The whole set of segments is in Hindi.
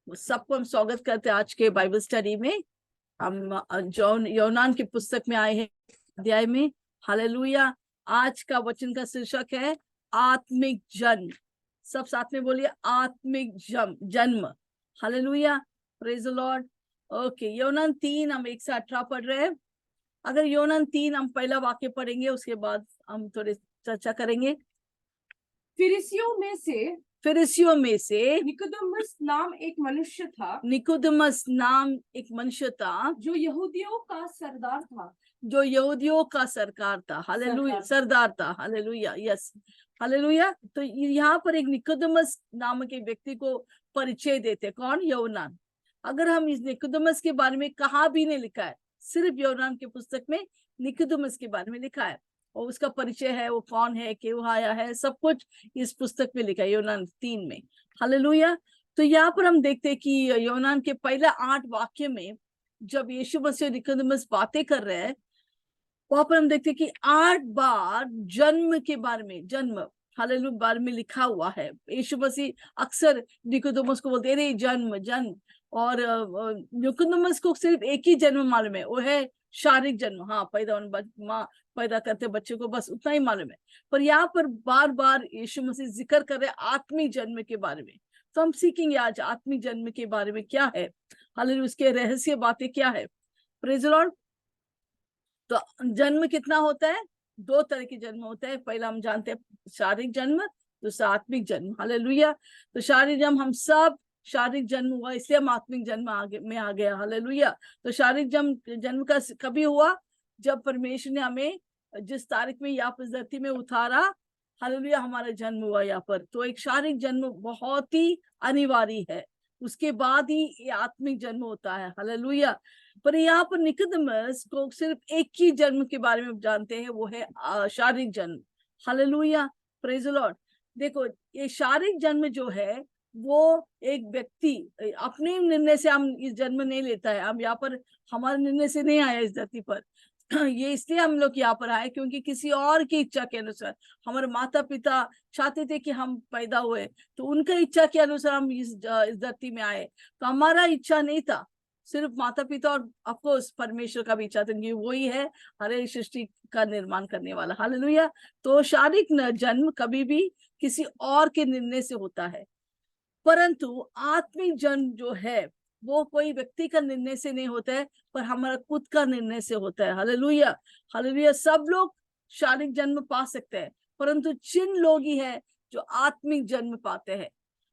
सबको हम स्वागत करते हैं आज के बाइबल स्टडी में। हम जॉन योनान की पुस्तक में आए हैं, अध्याय में। हालेलुया। आज का वचन का शीर्षक है आत्मिक जन्म। सब साथ में बोलिए, आत्मिक जन्म। Hallelujah, praise the Lord. Okay, Yonan 3 हम 1 से 18 पढ़ रहे हैं। अगर योनान 3 हम पहला वाक्य पढ़ेंगे, उसके बाद हम थोड़े चर्चा करेंगे। फिरिसियों में से निकोदेमुस नाम एक मनुष्य था, निकोदेमुस नाम एक मनुष्य था जो यहूदियों का सरदार था। हालेलुया, सरदार था। Hallelujah, yes, hallelujah. तो यहाँ पर एक निकोदेमुस नामक एक व्यक्ति को परिचय देते। कौन? योनान। अगर हम इस निकोदेमुस के बारे में कहाँ भी नहीं लिखा है, सिर्फ योनान की पुस्तक में निकोदेमुस के बारे में लिखा है, और उसका परिचय है, वो कौन है, क्यों आया है, सब कुछ इस पुस्तक में लिखा है, योनान 3 में। हालेलुया। तो यहाँ पर हम देखते हैं कि योनान के पहले 8 वाक्य में जब यीशु मसीह निकोदेमुस बातें कर रहे हैं, वहां पर हम देखते हैं कि 8 बार जन्म के बारे में, जन्म, हालेलुया, बारे में लिखा हुआ है। यीशु मसीह अक्सर निकोदेमुस को बोलते हैं जन्म जन्म, और निकोदेमुस को सिर्फ एक ही जन्म मालूम है, वो है शारीरिक जन्म। हाँ, माँ पैदा करते बच्चे को, बस उतना ही मालूम है। पर यहाँ पर बार बार यीशु मसीह जिक्र कर रहे आत्मिक जन्म के बारे में। तो हम सीखेंगे आज आत्मिक जन्म के बारे में क्या है, हालेलुया, उसके रहस्य बातें क्या है। Praise the Lord. तो जन्म कितना होता है? 2 तरह के जन्म होता है। पहला हम जानते हैं शारीरिक जन्म, दूसरा आत्मिक जन्म। हालेलुया। तो शारीरिक जन्म, हम सब शारीरिक जन्म हुआ, इसलिए हम आत्मिक जन्म में आ गया। हालेलुया। तो शारीरिक जन्म का कभी हुआ? जब परमेश्वर ने हमें जिस तारीख में यहाँ पर धरती में उतारा, हालेलुया, हमारा जन्म हुआ यहाँ पर। तो एक शारीरिक जन्म बहुत ही अनिवार्य है, उसके बाद ही ये आत्मिक जन्म होता है। हालेलुया। पर यहाँ पर निकोदेमुस को सिर्फ एक ही जन्म के बारे में जानते हैं, वो है शारीरिक जन्म। Hallelujah, praise the Lord. देखो, ये शारीरिक जन्म जो है, वो एक व्यक्ति अपने निर्णय से हम इस जन्म नहीं लेता है। हम यहाँ पर हमारे निर्णय से नहीं आया इस धरती पर। ये इसलिए हम लोग यहाँ पर आए क्योंकि किसी और की इच्छा के अनुसार, हमारे माता पिता चाहते थे कि हम पैदा हुए, तो उनका इच्छा के अनुसार हम इस धरती में आए। तो हमारा इच्छा नहीं था, सिर्फ माता पिता और ऑफकोर्स परमेश्वर का भी इच्छा था, क्योंकि वही है हरे सृष्टि का निर्माण करने वाला। हालेलुया। तो शारीरिक जन्म कभी भी किसी और के निर्णय से होता है, परंतु आत्मिक जन्म जो है वो कोई व्यक्ति का निर्णय से नहीं होता है, पर हमारा खुद का निर्णय से होता है। Hallelujah, hallelujah. सब लोग शारीरिक जन्म पा सकते हैं, परंतु जिन लोग ही है जो आत्मिक जन्म पाते हैं।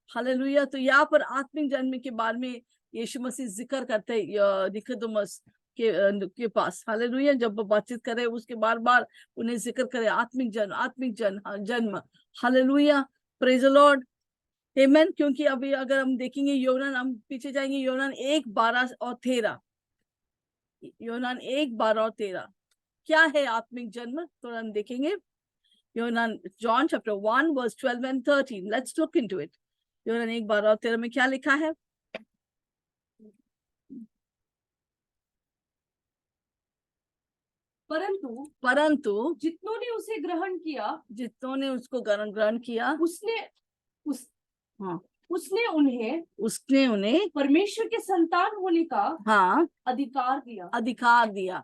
हालेलुया। तो यहाँ पर आत्मिक जन्म के बारे में यीशु मसीह जिक्र करते हैं निकोदेमुस के पास। हालेलुया। जब वो बातचीत करे, उसके बार बार उन्हें जिक्र करे आत्मिक जन्म, आत्मिक जन्म। हालेलुया, प्रेज द लॉर्ड, आमेन। क्योंकि अभी अगर हम देखेंगे योनान, हम पीछे जाएंगे, योनान 1:12 और 13, योनान 1:12 और 13 क्या है आत्मिक जन्म, तो हम देखेंगे। Yonan, John chapter 1 verse 12 and 13, let's look into it. Yonan 1:12 और 13 में क्या लिखा है? परंतु जितनों ने उसे ग्रहण किया, जितनों ने उसको ग्रहण किया, उसने उन्हें परमेश्वर के संतान होने का अधिकार दिया।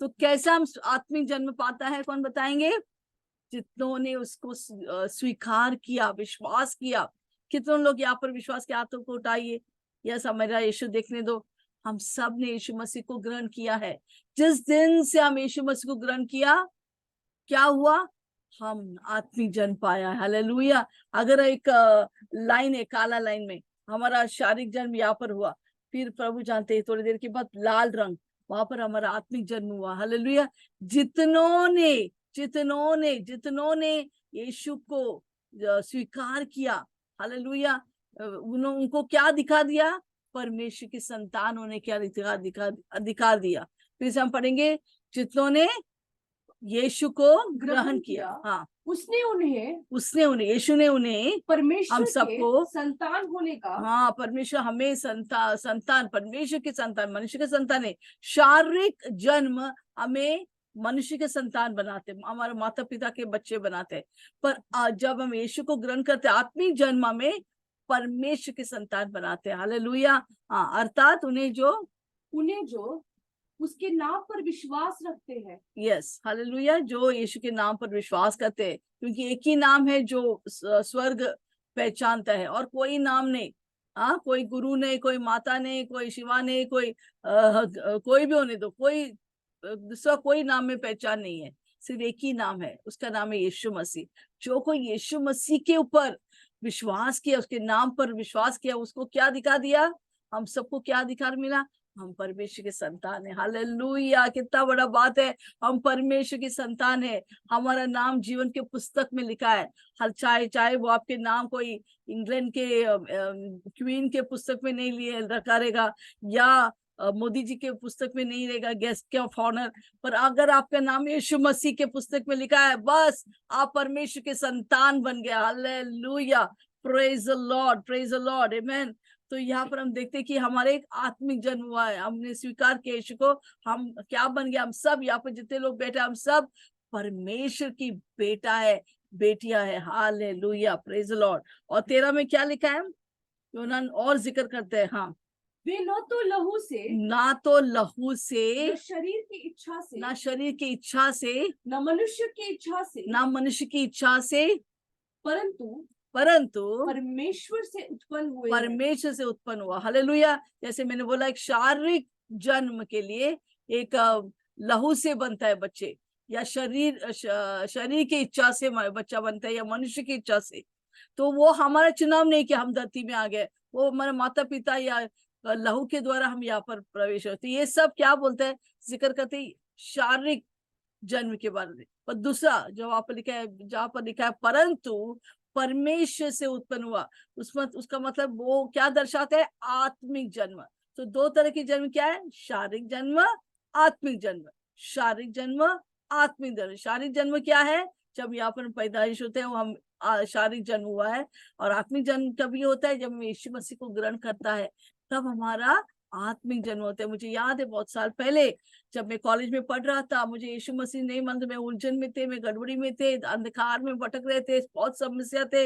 तो कैसा हम आत्मिक जन्म पाता है, कौन बताएंगे? जितनों ने उसको स्वीकार किया, विश्वास किया। कितने लोग यहाँ पर विश्वास के हाथों को उठाइए, यस, मेरा यीशु देखने दो। हम सब ने यीशु मसीह को ग्रहण किया है। जिस दिन से हम यीशु मसीह को ग्रहण किया, क्या हुआ? हम आत्मिक जन्म पाया। हालेलुया। अगर एक लाइन है, काला लाइन में हमारा शारीरिक जन्म यहाँ पर हुआ, फिर प्रभु जानते हैं थोड़ी देर के बाद लाल रंग, वहां पर हमारा आत्मिक जन्म हुआ। हालेलुया। जितनों ने यीशु को स्वीकार किया, हालेलुया, उनको क्या दिखा दिया? परमेश्वर के संतान होने के अधिकार दिया। फिर से हम पढ़ेंगे, जितनों ने यीशु को ग्रहण किया, हाँ, उसने उन्हें यीशु ने उन्हें, परमेश्वर हम सबको के संतान होने का, हाँ, परमेश्वर हमें संतान, परमेश्वर के संतान, मनुष्य के संतान है। शारीरिक जन्म हमें मनुष्य के संतान बनाते, हमारे माता पिता के बच्चे बनाते। पर जब हम यीशु को ग्रहण करते, आत्मिक जन्म में परमेश्वर की संतान बनाते हैं। हालेलुया। हाँ, अर्थात उन्हें जो उसके नाम पर विश्वास रखते हैं। यस, हालेलुया, जो यीशु के नाम पर विश्वास करते हैं, क्योंकि एक ही नाम है जो स्वर्ग पहचानता है, और कोई नाम नहीं। कोई गुरु नहीं, कोई माता नहीं, कोई शिवा नहीं, कोई भी होने दो, कोई दूसरा कोई नाम में पहचान नहीं है। सिर्फ एक ही नाम है, उसका नाम है यीशु मसीह। जो कोई यीशु मसीह के ऊपर विश्वास किया, उसके नाम पर विश्वास किया, उसको क्या अधिकार दिया? हम सबको क्या अधिकार मिला? हम परमेश्वर के संतान है। हालेलुया, कितना बड़ा बात है। हम परमेश्वर की संतान है। हमारा नाम जीवन के पुस्तक में लिखा है। हर चाहे वो आपके नाम कोई इंग्लैंड के क्वीन के पुस्तक में नहीं लिए रखा रहेगा, या मोदी जी के पुस्तक में नहीं रहेगा, गेस्ट ऑफ ऑनर, पर अगर आपका नाम यीशु मसीह के पुस्तक में लिखा है, बस आप परमेश्वर के संतान बन गए। Hallelujah, praise the Lord, praise the Lord, amen. तो यहाँ पर हम देखते हैं कि हमारे एक आत्मिक जन्म हुआ है। हमने स्वीकार किया यीशु को। हम क्या बन गया? हम सब यहाँ पर जितने लोग बैठे, हम सब परमेश्वर की बेटा है, बेटियां है। Hallelujah, praise the Lord. और 13 में क्या लिखा है? यूनान और जिक्र करते हैं। हाँ, वे न तो लहू से, ना तो लहू से, न शरीर की इच्छा से, ना शरीर की इच्छा से, न मनुष्य की इच्छा से, ना मनुष्य की इच्छा से, परंतु परमेश्वर से उत्पन्न हुए हैं। परमेश्वर से उत्पन्न हुआ। हालेलुया। जैसे मैंने बोला, एक शारीरिक जन्म के लिए एक लहू से बनता है बच्चे, या शरीर की इच्छा से बच्चा बनता है, या मनुष्य की इच्छा से। तो वो हमारा चुनाव नहीं कि हम धरती में आ गए, वो हमारे माता पिता या लहू के द्वारा हम यहाँ पर प्रवेश होते। ये सब क्या बोलते हैं? जिक्र करते हैं शारीरिक जन्म के बारे में। पर दूसरा जो वहां पर लिखा है, जहां पर लिखा है परंतु परमेश्वर से उत्पन्न हुआ, उसमें उसका मतलब वो क्या दर्शाता है? आत्मिक जन्म। तो दो तरह की जन्म क्या है? शारीरिक जन्म, आत्मिक जन्म। शारीरिक जन्म, आत्मिक जन्म। शारीरिक जन्म क्या है? जब यहाँ पर पैदाइश होते हैं, वो हम शारीरिक जन्म हुआ है। और आत्मिक जन्म कभी होता है? जब यीशु मसीह को ग्रहण करता है, तब हमारा आत्मिक जन्म होता है। मुझे याद है बहुत साल पहले जब मैं कॉलेज में पढ़ रहा था, मुझे यीशु मसीह नहीं मानते, मैं उलझन में थे, मैं गड़बड़ी में थे, अंधकार में भटक रहे थे, बहुत समस्या थे।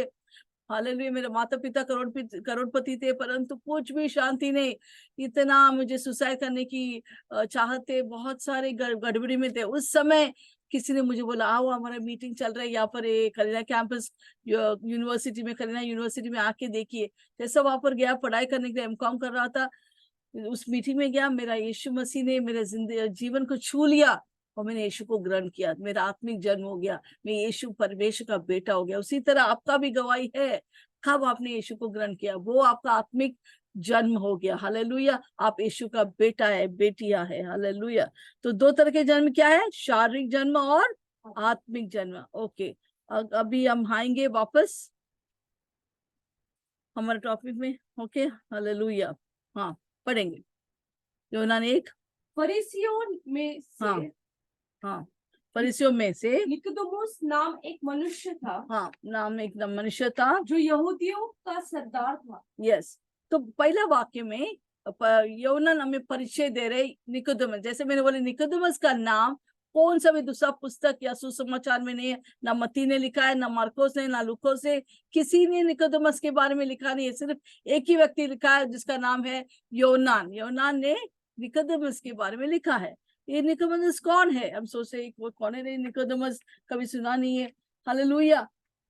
हालेलुया, मेरे माता पिता करोड़पति थे, परंतु कुछ भी शांति नहीं। इतना मुझे सुसाइड करने की चाहत थे, बहुत सारे गड़बड़ी में थे। उस समय किसी ने मुझे बोला, आओ हमारा मीटिंग चल रहा है यहाँ पर करीना कैंपस यूनिवर्सिटी में, करीना यूनिवर्सिटी में आके देखिए। जैसा वहां पर गया, पढ़ाई करने के लिए एमकॉम कर रहा था, उस मीटिंग में गया, मेरा यीशु मसीह ने मेरे जीवन को छू लिया, और मैंने यीशु को ग्रहण किया। मेरा आत्मिक जन्म हो गया, मैं यीशु परमेश्वर का बेटा हो गया। उसी तरह आपका भी गवाही है, कब आपने यीशु को ग्रहण किया, वो आपका आत्मिक जन्म हो गया। हालेलुया, आप यीशु का बेटा है, बेटिया है। हालेलुया। तो दो तरह के जन्म क्या है? शारीरिक जन्म और आत्मिक जन्म। ओके, अभी हम आएंगे वापस हमारे टॉपिक में। Okay, hallelujah. हाँ, पढ़ेंगे यूनान 1। फरीसियों में से, हाँ, फरीसियों में से निकोदेमुस नाम एक मनुष्य था। हाँ, नाम एक मनुष्य था, जो यहूदियों का सरदार था। यस। तो पहला वाक्य में यूनान हमें परिचय दे रहे निकोदेमस। जैसे मैंने बोले, निकोदेमस का नाम कौन सा भी दूसरा पुस्तक या सुसमाचार में नहीं है। ना मत्ती ने लिखा है, ना मार्कोस ने, ना लूकोस ने, किसी ने निकोदेमस के बारे में लिखा नहीं है। सिर्फ एक ही व्यक्ति लिखा है, जिसका नाम है यूनान। यूनान ने निकोदेमस के बारे में लिखा है। ये निकोदेमस कौन है? हम सोच रहे वो कौन है? निकोदेमस कभी सुना नहीं है। हालेलुया।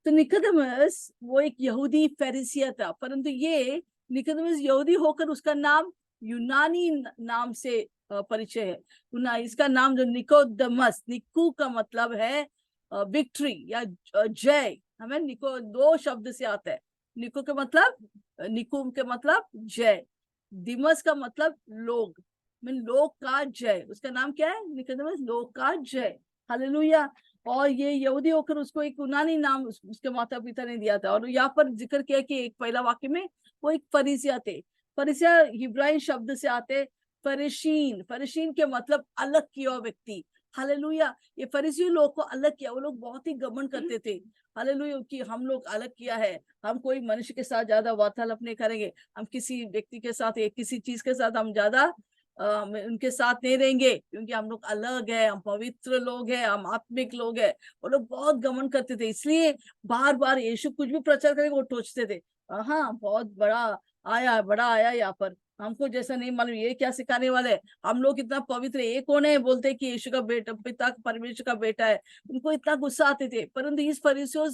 तो निकोदेमस वो एक यहूदी फरीसिया था, परंतु ये निकोदेमस यहूदी होकर उसका नाम यूनानी नाम से परिचय है। इसका नाम जो निकोदेमस, निको का मतलब है विक्ट्री या जय। हमें निको दो शब्द से आता है। निको के मतलब, निको के मतलब जय, दिमस का मतलब लोग, लोक का जय। उसका नाम क्या है? निकोदेमस, लोक का जय। हालेलुया। और ये यहूदी होकर उसको एक यूनानी नाम उसके माता पिता ने दिया था। और यहाँ पर जिक्र किया कि एक पहला वाक्य में वो एक फरीसिया थे। फरीसिया हिब्राई शब्द से आते फरीशीन। फरीशीन के मतलब अलग किया हुआ व्यक्ति। हालेलुया। ये फरीसी लोग को अलग किया। वो लोग बहुत ही घमंड करते थे। हालेलुया, कि हम लोग अलग किया है, हम कोई मनुष्य के साथ ज्यादा वार्तालाप नहीं करेंगे, हम किसी व्यक्ति के साथ या किसी चीज के साथ हम ज्यादा उनके साथ नहीं रहेंगे, क्योंकि हम लोग अलग है, हम पवित्र लोग हैं, हम आत्मिक लोग हैं। वो लोग बहुत घमंड करते थे, इसलिए बार बार यीशु कुछ भी प्रचार करेंगे वो टोचते थे। हाँ बहुत बड़ा आया यहाँ पर, हमको जैसा नहीं मालूम ये क्या सिखाने वाले। हम लोग इतना पवित्र, ये कौन है बोलते कि यीशु का बेटा, पिता परमेश्वर का बेटा है। उनको इतना गुस्सा आते थे, परंतु इस फरीसियों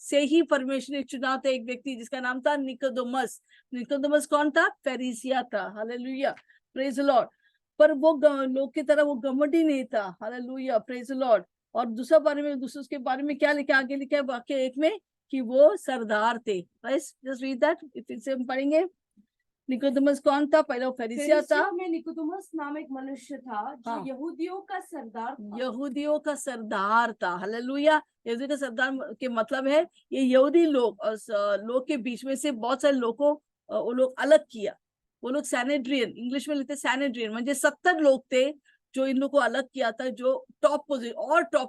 से ही परमेश्वर ने चुना था एक व्यक्ति जिसका नाम था निकोदेमस। निकोदेमस कौन था? फरीसिया था। Hallelujah, praise the Lord. पर वो लोग की तरह वो घमंडी नहीं था। Hallelujah, praise the Lord. और दूसरे उसके बारे में क्या लिखा, आगे लिखा है वाक्य 1 में कि वो सरदार थे। बस जस्ट रीड दैट, फिर से हम पढ़ेंगे। निकोदेमस कौन था? पहले वो फरीसिया था। फरीसियों में निकोदेमस नाम एक मनुष्य था जो हाँ। यहूदियों का सरदार था। यहूदियों का सरदार था। हालेलुया। यहूदी का सरदार के मतलब है ये यहूदी लोग और लोग के बीच में से बहुत सारे लोगों वो लोग अलग किया। वो लोग सैनेड्रियन, इंग्लिश में लिखते सैनेड्रियन, म्हणजे 70 लोग थे जो इन लोगों को अलग किया था, जो टॉप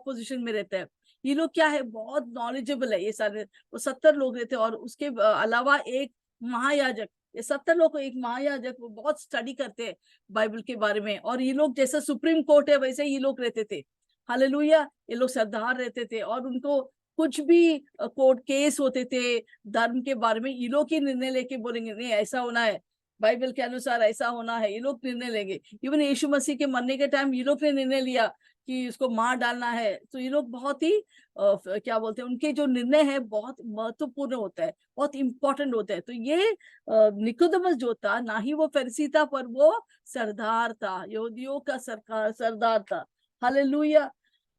पोजीशन में रहते हैं। ये लोग क्या है, बहुत नॉलेजेबल है ये सारे। वो 70 लोग रहते, और उसके अलावा एक महायाजक। ये 70 लोग को एक महायाजक, वो बहुत स्टडी करते हैं बाइबल के बारे में। और ये लोग जैसा सुप्रीम कोर्ट है वैसे ये लोग रहते थे। हालेलुया। ये लोग सरदार रहते थे, और उनको कुछ भी कोर्ट केस होते थे धर्म के बारे में, ये लोग ही निर्णय लेके बोलेंगे नहीं ऐसा होना है, बाइबल के अनुसार ऐसा होना है। ये लोग निर्णय लेंगे। इवन यीशु मसीह के मरने के टाइम ये लोग ने निर्णय लिया कि इसको मार डालना है। तो ये लोग बहुत ही क्या बोलते हैं, उनके जो निर्णय है बहुत महत्वपूर्ण होता है, बहुत इंपॉर्टेंट होता है। तो ये निकोदेमस जो था, ना ही वो फरीसी था, पर वो सरदार था, यहूदियों का सरदार था। हालेलुया,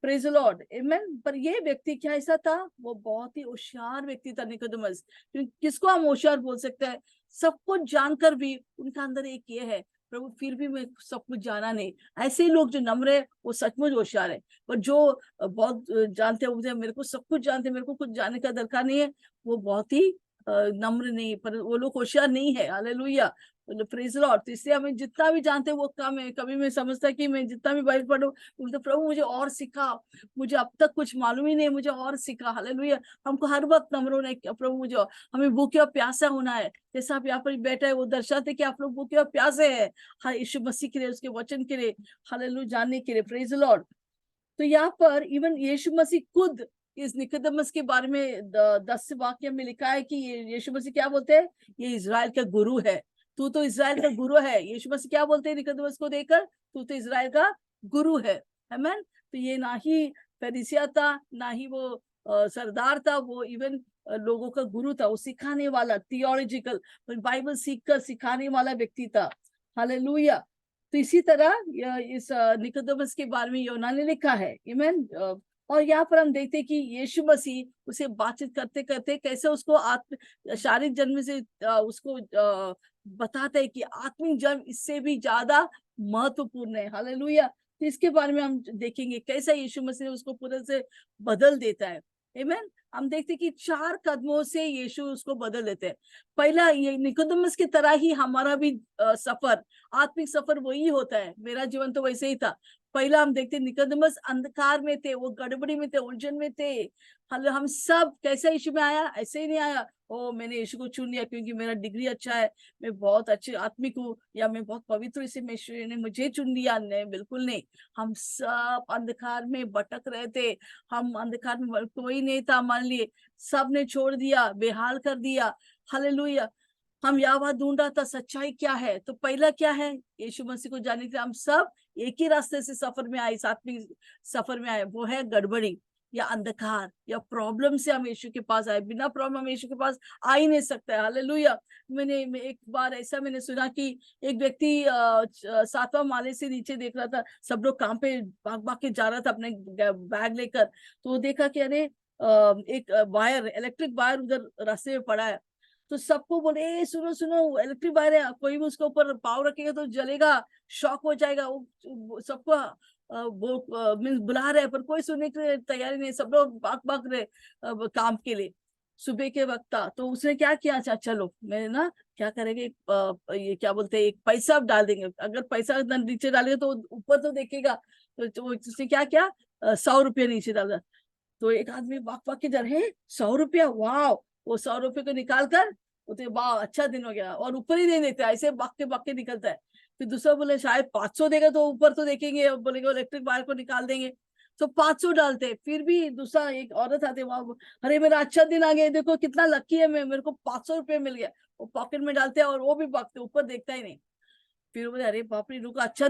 प्रेज द लॉर्ड, आमेन। पर ये व्यक्ति क्या ऐसा था, वो बहुत ही होशियार व्यक्ति था निकोदेमस। किसको हम होशियार बोल सकते हैं? सब कुछ जानकर भी उनका अंदर एक ये है, प्रभु फिर भी मैं सब कुछ जाना नहीं। ऐसे ही लोग जो नम्र है वो सचमुच होशियार है। पर जो बहुत जानते हैं, मेरे को सब कुछ जानते, मेरे को कुछ जानने का दरकार नहीं है, वो बहुत ही नम्र नहीं, पर वो लोग होशियार नहीं है। Hallelujah, praise Lord. तो इसलिए हमें जितना भी जानते हैं वो कम है। कभी मैं समझता कि मैं जितना भी बाइबल पढ़ूं, तो प्रभु मुझे और सिखा, मुझे अब तक कुछ मालूम ही नहीं, मुझे और सिखा। हालेलुया। हमको हर वक्त नम्र होना है, प्रभु मुझे हमें भूखे और प्यासा होना है। जैसा आप यहाँ पर बैठा है वो दर्शाते कि आप लोग भूखे और प्यासे हैं, हाँ, यीशु मसीह के लिए, उसके वचन के लिए, हालेलुया, जानने के लिए। Praise Lord. तो यहाँ पर इवन यीशु मसीह खुद इस निकोदेमस के बारे में 10 वाक्य में लिखा है कि यीशु मसीह क्या बोलते हैं, ये इजराइल का गुरु है। तू तो इजराइल का गुरु है। यीशु मसीह क्या बोलते हैं निकोदेमस को देखकर, तू तो इजराइल का गुरु है। आमीन। तो ये ना ही फरीसिया था, ना ही वो सरदार था, वो इवन लोगों का गुरु था, वो सिखाने वाला, थियोलॉजिकल बाइबल सीख कर सिखाने वाला व्यक्ति था। हालेलुया। तो इसी तरह इस निकोदेमस के बारे में यूहन्ना ने लिखा है। आमीन। और यहाँ पर हम देखते हैं कि यीशु मसीह उसे बातचीत करते करते कैसे उसको शारीरिक जन्म से उसको बताते हैं कि आत्मिक जन्म इससे भी ज्यादा महत्वपूर्ण है। हालेलुया। तो इसके बारे में हम देखेंगे कैसा यीशु मसीह उसको पूरे से बदल देता है। आमीन। हम देखते हैं कि 4 कदमों से यीशु उसको बदल देते हैं। पहला, ये निकोदेमस की तरह ही हमारा भी सफर, आत्मिक सफर वही होता है। मेरा जीवन तो वैसे ही था। पहला हम देखते निकोदेमस अंधकार में थे, वो गड़बड़ी में थे, उलझन में थे। हम सब कैसे यीशु में आया? ऐसे ही नहीं आया ओ मैंने यीशु को चुन लिया क्योंकि मेरा डिग्री अच्छा है, मैं बहुत अच्छे आत्मिक हूँ, या मैं बहुत पवित्र, इसे यीशु ने मुझे चुन लिया। नहीं, बिल्कुल नहीं। हम सब अंधकार में भटक रहे थे। हम अंधकार में, कोई नहीं था मान लिए, सब ने छोड़ दिया, बेहाल कर दिया। हालेलुया। हम यहाँ ढूंढ रहा था सच्चाई क्या है। तो पहला क्या है, यीशु मसीह को जानने के लिए हम सब एक ही रास्ते से सफर में आए, आत्मिक सफर में आए, वो है गड़बड़ी या अंधकार या प्रॉब्लम से हम यीशु के पास आए। बिना प्रॉब्लम हम यीशु के पास आ ही नहीं सकता है। हालेलुया। मैंने एक बार ऐसा मैंने सुना कि एक व्यक्ति 7वां माले से नीचे देख रहा था, सब लोग काम पे भाग भाग के जा रहा था अपने बैग लेकर। तो वो देखा कि अरे एक वायर, इलेक्ट्रिक वायर उधर रास्ते में पड़ा है। तो सबको बोले ए सुनो सुनो, इलेक्ट्रिक वायर है, कोई भी उसके ऊपर पाव रखेगा तो जलेगा, शॉक हो जाएगा। वो सबको वो मीन्स बुला रहे, पर कोई सुनने की तैयारी नहीं, सब लोग भाग भाग रहे काम के लिए। सुबह के वक्त था, तो उसने क्या किया, अच्छा चलो मैं ना क्या करेंगे, ये क्या बोलते हैं, एक पैसा डाल देंगे, अगर पैसा नीचे डालेंगे तो ऊपर तो देखेगा। तो उसने क्या किया, 100 रुपया नीचे डाला। तो एक आदमी भाग भाग के जा रहे, 100 रुपया, वाह। वो 100 रुपये को निकाल कर बोलते वाह अच्छा दिन हो गया, और ऊपर ही नहीं देते, ऐसे भाग के निकलता है। फिर दूसरा बोले शायद 500 देगा तो ऊपर तो देखेंगे, बोलेंगे इलेक्ट्रिक वायर को निकाल देंगे। तो 500 डालते, फिर भी दूसरा एक औरत आते वहां, अरे मेरा अच्छा दिन आ गया, देखो कितना लकी है मैं, मेरे को 500 रुपये मिल गया। वो पॉकेट में डालते हैं और वो भी भागते, ऊपर देखता ही नहीं। फिर बोले अरे बाप रे, रुको अच्छा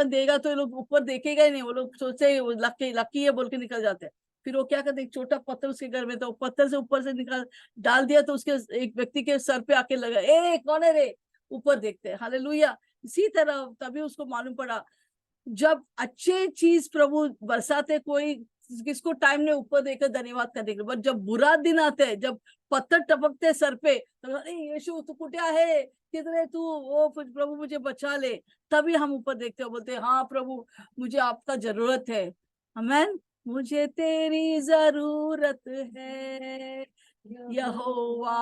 देगा तो ये लोग ऊपर देखेगा ही नहीं, वो लोग सोचते लकी लकी है बोल के निकल जाते हैं। फिर वो क्या करते, एक छोटा पत्थर उसके घर में था, वो पत्थर से ऊपर से निकाल डाल दिया, तो उसके एक व्यक्ति के सर पे आके लगा, ए कौन है रे, ऊपर देखते हैं। हालेलुया। इसी तरह तभी उसको मालूम पड़ा, जब अच्छे चीज प्रभु बरसाते, कोई किसको टाइम नहीं ऊपर देकर धन्यवाद करने के लिए, बट जब बुरा दिन आते हैं, जब पत्थर टपकते सर पे, तो अरे यीशु तू कुटिया है, किधर तू, ओ प्रभु मुझे बचा ले, तभी हम ऊपर देखते हो, बोलते हैं हाँ प्रभु मुझे आपका जरूरत है। आमेन। मुझे तेरी जरूरत है यहोवा,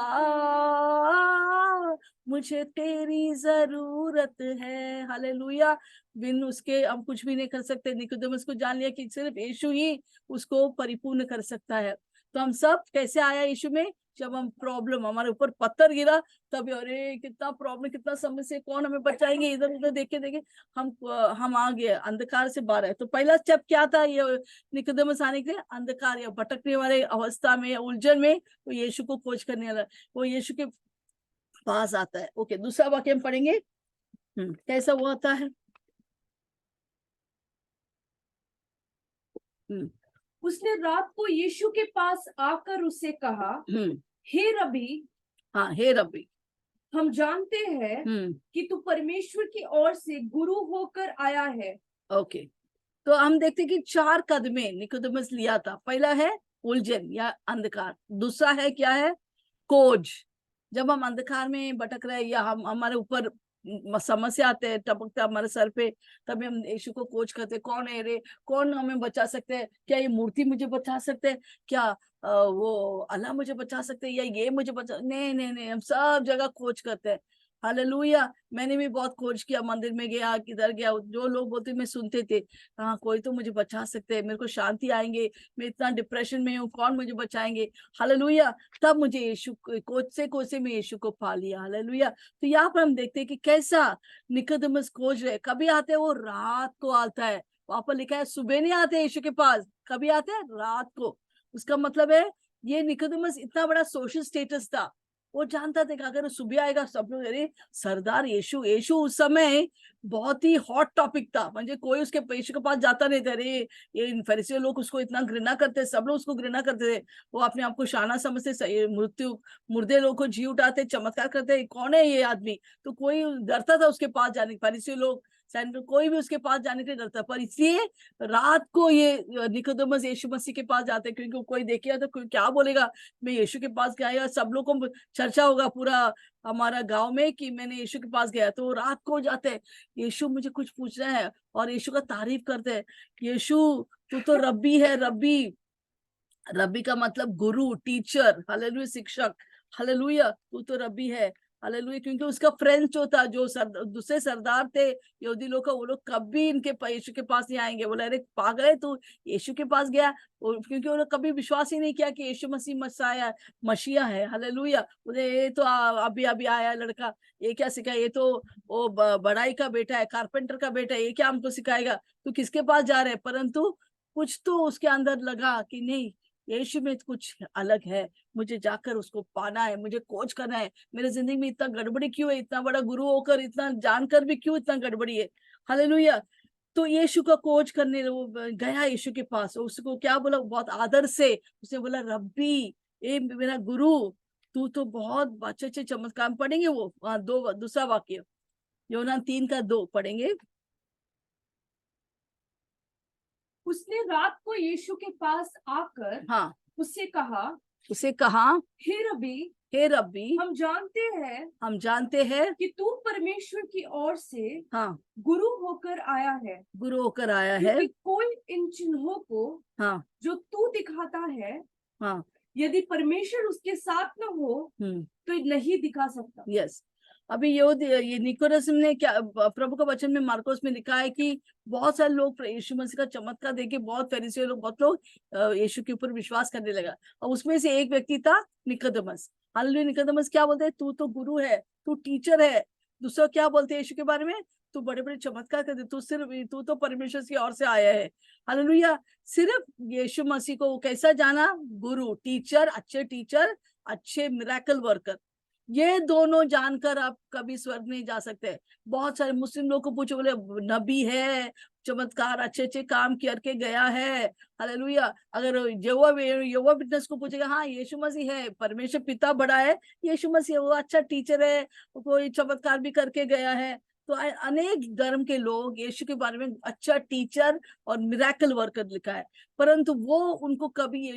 मुझे तेरी जरूरत है। हालेलुया। बिन उसके हम कुछ भी नहीं कर सकते। निकोदेमुस को जान लिया कि सिर्फ यीशु ही उसको परिपूर्ण कर सकता है। तो हम सब कैसे आया यीशु में, जब हम प्रॉब्लम, हमारे ऊपर पत्थर गिरा, तब अरे कितना प्रॉब्लम, कितना समस्या, कौन हमें बचाएंगे, इधर उधर देखे देखे हम आ गए, अंधकार से बाहर है। तो पहला स्टेप क्या था ये निकोदेमुस आने के लिए, अंधकार या भटकने वाले अवस्था में, उलझन में, वो यीशु को खोज करने वाला, वो यीशु के पास आता है। ओके, दूसरा वाक्य हम पढ़ेंगे। कैसा वो आता है। उसने रात को यीशु के पास आकर उससे कहा, हे रबी, हाँ हे रबी, हम जानते हैं कि तू परमेश्वर की ओर से गुरु होकर आया है। ओके, तो हम देखते कि 4 कदमे निकोदेमुस लिया था। पहला है उलझन या अंधकार, दूसरा है क्या है, खोज। जब हम अंधकार में भटक रहे या हम हमारे ऊपर समस्या आते हैं, टपकते हमारे सर पे, तभी हम यीशु को खोज करते, कौन है रे, कौन हमें बचा सकते हैं, क्या ये मूर्ति मुझे बचा सकते हैं, क्या वो अल्लाह मुझे बचा सकते हैं, या ये मुझे बचा, नहीं नहीं नहीं, हम सब जगह खोज करते हैं। हालेलुया। मैंने भी बहुत खोज किया, मंदिर में गया, किधर गया, जो लोग बोलते मैं सुनते थे, हाँ कोई तो मुझे बचा सकते हैं, मेरे को शांति आएंगे, मैं इतना डिप्रेशन में हूँ, कौन मुझे बचाएंगे। हालेलुया। तब मुझे यीशु कोच से मैं यीशु को पा लिया। हालेलुया। तो यहाँ पर हम देखते हैं कि कैसा निकोदेमुस खोज रहे, कभी आते हैं वो रात को आता है, वहां पर लिखा है सुबह नहीं आते यीशु के पास, कभी आते हैं रात को। उसका मतलब है ये निकोदेमुस इतना बड़ा सोशल स्टेटस था, वो जानता था कि अगर सुबह आएगा सब लोग, अरे सरदार यीशु, यीशु उस समय बहुत ही हॉट टॉपिक था, म्हणजे कोई उसके यीशु के पास जाता नहीं था। अरे ये फरीसी लोग उसको इतना घृणा करते, सब लोग उसको घृणा करते थे, वो अपने आप को शाना समझते, मुर्दे लोग को जी उठाते, चमत्कार करते, कौन है ये आदमी, तो कोई डरता था उसके पास जाने, फरीसी लोग कोई भी उसके पास जाने के डरता। पर इसलिए रात को ये निकोदेमुस यीशु मसीह के पास जाते, क्योंकि कोई देखेगा तो कोई क्या बोलेगा, मैं यीशु के पास गया, सब लोग को चर्चा होगा पूरा हमारा गांव में कि मैंने यीशु के पास गया। तो रात को जाते हैं, यीशु मुझे कुछ पूछना है, और यीशु का तारीफ करते हैं, यीशु तू तो रब्बी है, रब्बी, रब्बी का मतलब गुरु, टीचर, हालेलुया, शिक्षक। हालेलुया, तू तो रब्बी है। हालेलुया। क्योंकि उसका फ्रेंड जो था, जो दूसरे सरदार थे यहूदी लोग का, वो लोग कभी इनके यीशु के पास नहीं आएंगे। बोले अरे पागल है तू, यीशु के पास गया, क्योंकि उन्होंने कभी विश्वास ही नहीं किया कि यीशु मसीह मसीहा है। हालेलुया। बोले ये तो अभी अभी आया लड़का, ये क्या सिखाया, ये तो वो बड़ाई का बेटा है, कारपेंटर का बेटा है, ये क्या हमको सिखाएगा, तू किसके पास जा रहे है। परंतु कुछ तो उसके अंदर लगा कि नहीं, यीशु में कुछ अलग है, मुझे जाकर उसको पाना है, मुझे खोज करना है। मेरे जिंदगी में इतना गड़बड़ी क्यों है, इतना बड़ा गुरु होकर इतना जानकर भी क्यों इतना गड़बड़ी है। हालेलुया। तो यीशु का खोज करने वो गया यीशु के पास, उसको क्या बोला, बहुत आदर से उसने बोला रब्बी, ए मेरा गुरु, तू तो बहुत अच्छे अच्छे चमत्कार। पढ़ेंगे वो दूसरा वाक्य, यूहन्ना 3:2 पढ़ेंगे। उसने रात को यीशु के पास आकर हाँ उससे कहा, हे रबी, हे रब्बी, हम जानते हैं कि तू परमेश्वर की ओर से हाँ गुरु होकर आया है, गुरु होकर आया है। क्योंकि कोई इन चिन्हों को हाँ जो तू दिखाता है, हाँ यदि परमेश्वर उसके साथ न हो तो नहीं दिखा सकता। यस। अभी ये निकोदेमुस ने क्या, प्रभु का वचन में मार्कोस में लिखा है कि बहुत सारे लोग यीशु मसीह का चमत्कार देखे, बहुत फरीसी लोग, बहुत लोग यीशु के ऊपर विश्वास करने लगा, और उसमें से एक व्यक्ति था निकोदेमुस। हालेलुया। निकोदेमुस क्या बोलते हैं, तू तो गुरु है, तू टीचर है। दूसरा क्या बोलते हैं यीशु के बारे में, तू बड़े बड़े चमत्कार कर दे, तू तो परमेश्वर की ओर से आया है। हालेलुया। सिर्फ यीशु मसीह को कैसा जाना, गुरु, टीचर, अच्छे मिरेकल वर्कर, ये दोनों जानकर आप कभी स्वर्ग नहीं जा सकते। बहुत सारे मुस्लिम लोग को पूछो, बोले नबी है, चमत्कार अच्छे अच्छे काम करके गया है, हालेलुया। अगर यहोवा विटनेस को पूछेगा, हाँ यीशु मसीह है, परमेश्वर पिता बड़ा है, यीशु मसीह वो अच्छा टीचर है, कोई चमत्कार भी करके गया है। तो अनेक धर्म के लोग यीशु के बारे में अच्छा टीचर और मिरेकल वर्कर लिखा है, परंतु वो उनको कभी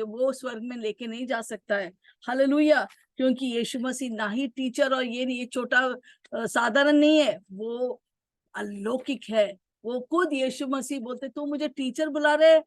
वो स्वर्ग में लेके नहीं जा सकता है। हालेलुया। क्योंकि यीशु मसीह ना ही टीचर और ये छोटा साधारण नहीं है, वो अलौकिक है। वो खुद यीशु मसीह बोलते, तू मुझे टीचर बुला रहे,